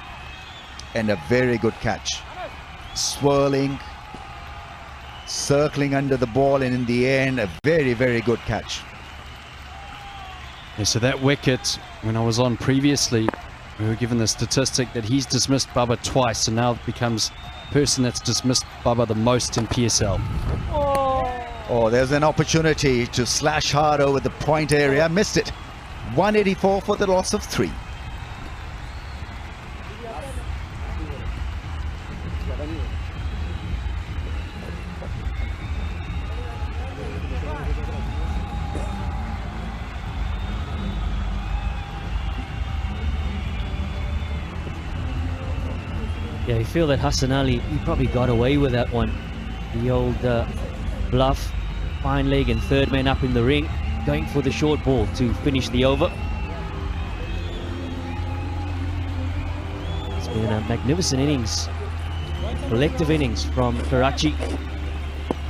and a very good catch. Swirling, circling under the ball, and in the end a very, very good catch. Yeah, so that wicket, when I was on previously, we were given the statistic that he's dismissed Babar twice, and now it becomes person that's dismissed Babar the most in PSL. Oh, there's an opportunity to slash hard over the point area. Missed it. 184 for the loss of 3. Yeah, you feel that Hassan Ali, he probably got away with that one. The old bluff, fine leg and third man up in the ring, going for the short ball to finish the over. It's been a magnificent innings, collective innings from Karachi.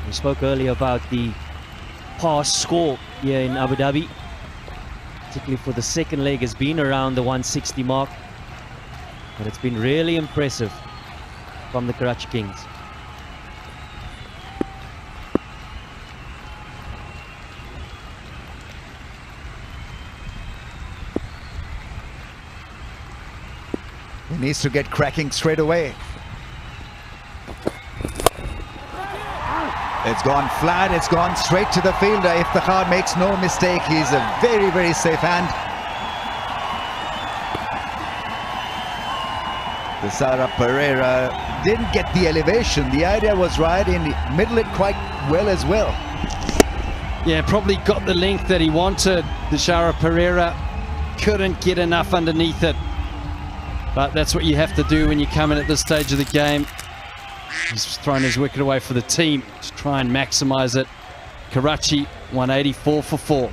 We spoke earlier about the past score here in Abu Dhabi, particularly for the second leg, has been around the 160 mark. But it's been really impressive from the Karachi Kings. He needs to get cracking straight away. It's gone flat, it's gone straight to the fielder. Iftikhar makes no mistake, he's a very, very safe hand. Desera Pereira didn't get the elevation. The idea was right, and he middled it quite well as well. Yeah, probably got the length that he wanted. Desera Pereira couldn't get enough underneath it. But that's what you have to do when you come in at this stage of the game. He's thrown his wicket away for the team to try and maximise it. Karachi 184 for 4.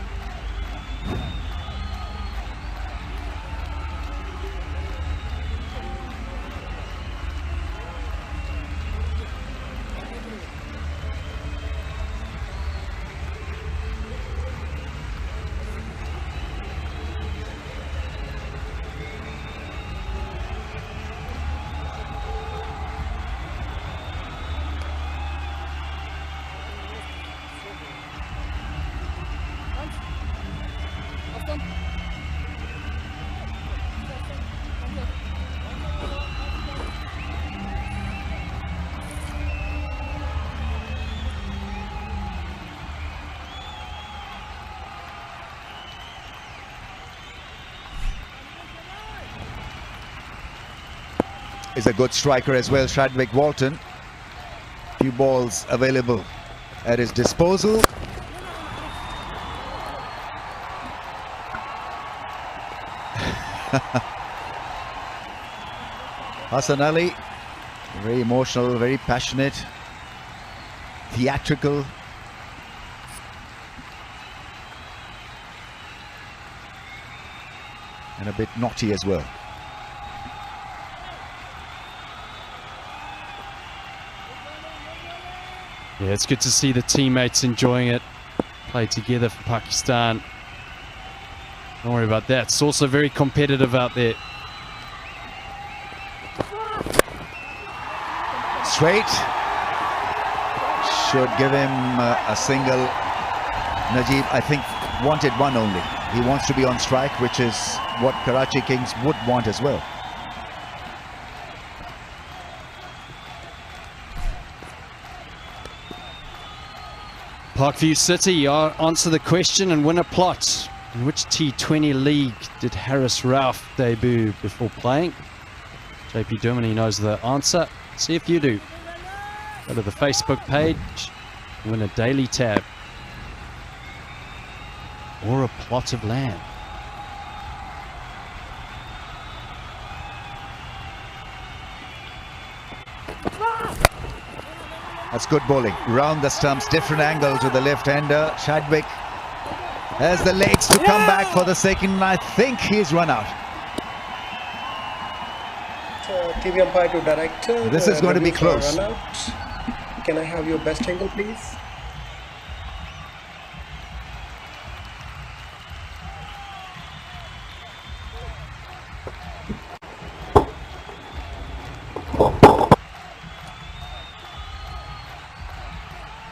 is a good striker as well, Shadwick Walton. Few balls available at his disposal. Hassan Ali, very emotional, very passionate, theatrical. And a bit naughty as well. Yeah, it's good to see the teammates enjoying it. Play together for Pakistan. Don't worry about that. It's also very competitive out there. Straight. Should give him a single. Najib, I think, wanted one only. He wants to be on strike, which is what Karachi Kings would want as well. Parkview City answer the question and win a plot. In which T20 league did Harris Ralph debut before playing? JP Germany knows the answer. See if you do. Go to the Facebook page, win a daily tab or a plot of land. That's good bowling. Round the stumps, different angle to the left-hander. Shadwick has the legs to come back for the second. I think he's run out. TV umpire to director. This is going to be close. Run out. Can I have your best angle, please?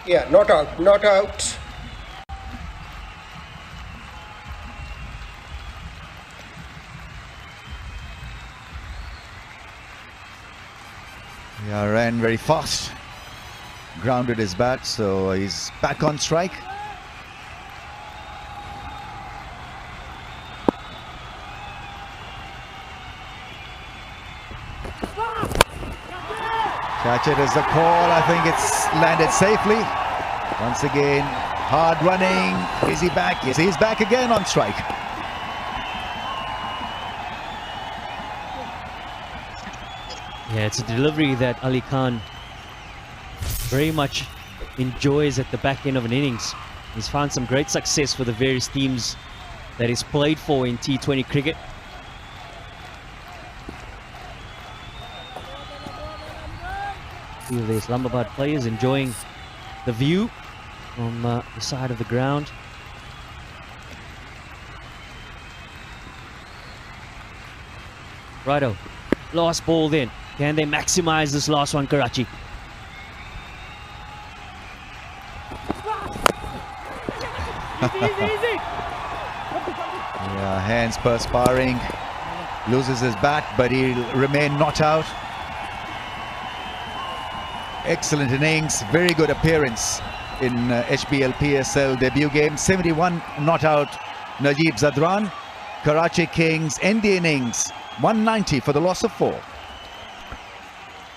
Yeah, not out, not out. Yeah, ran very fast. Grounded his bat, so he's back on strike. Catch it is the call. I think it's landed safely. Once again, hard running. Is he back? Yes, he's back again on strike. Yeah, it's a delivery that Ali Khan very much enjoys at the back end of an innings. He's found some great success for the various teams that he's played for in T20 cricket. Few of the Islamabad players enjoying the view from the side of the ground. Righto, last ball then. Can they maximize this last one, Karachi? Yeah, hands perspiring. Loses his bat, but he'll remain not out. Excellent innings, very good appearance in HBL PSL debut game. 71 not out Najib Zadran. Karachi Kings end the innings 190 for the loss of 4.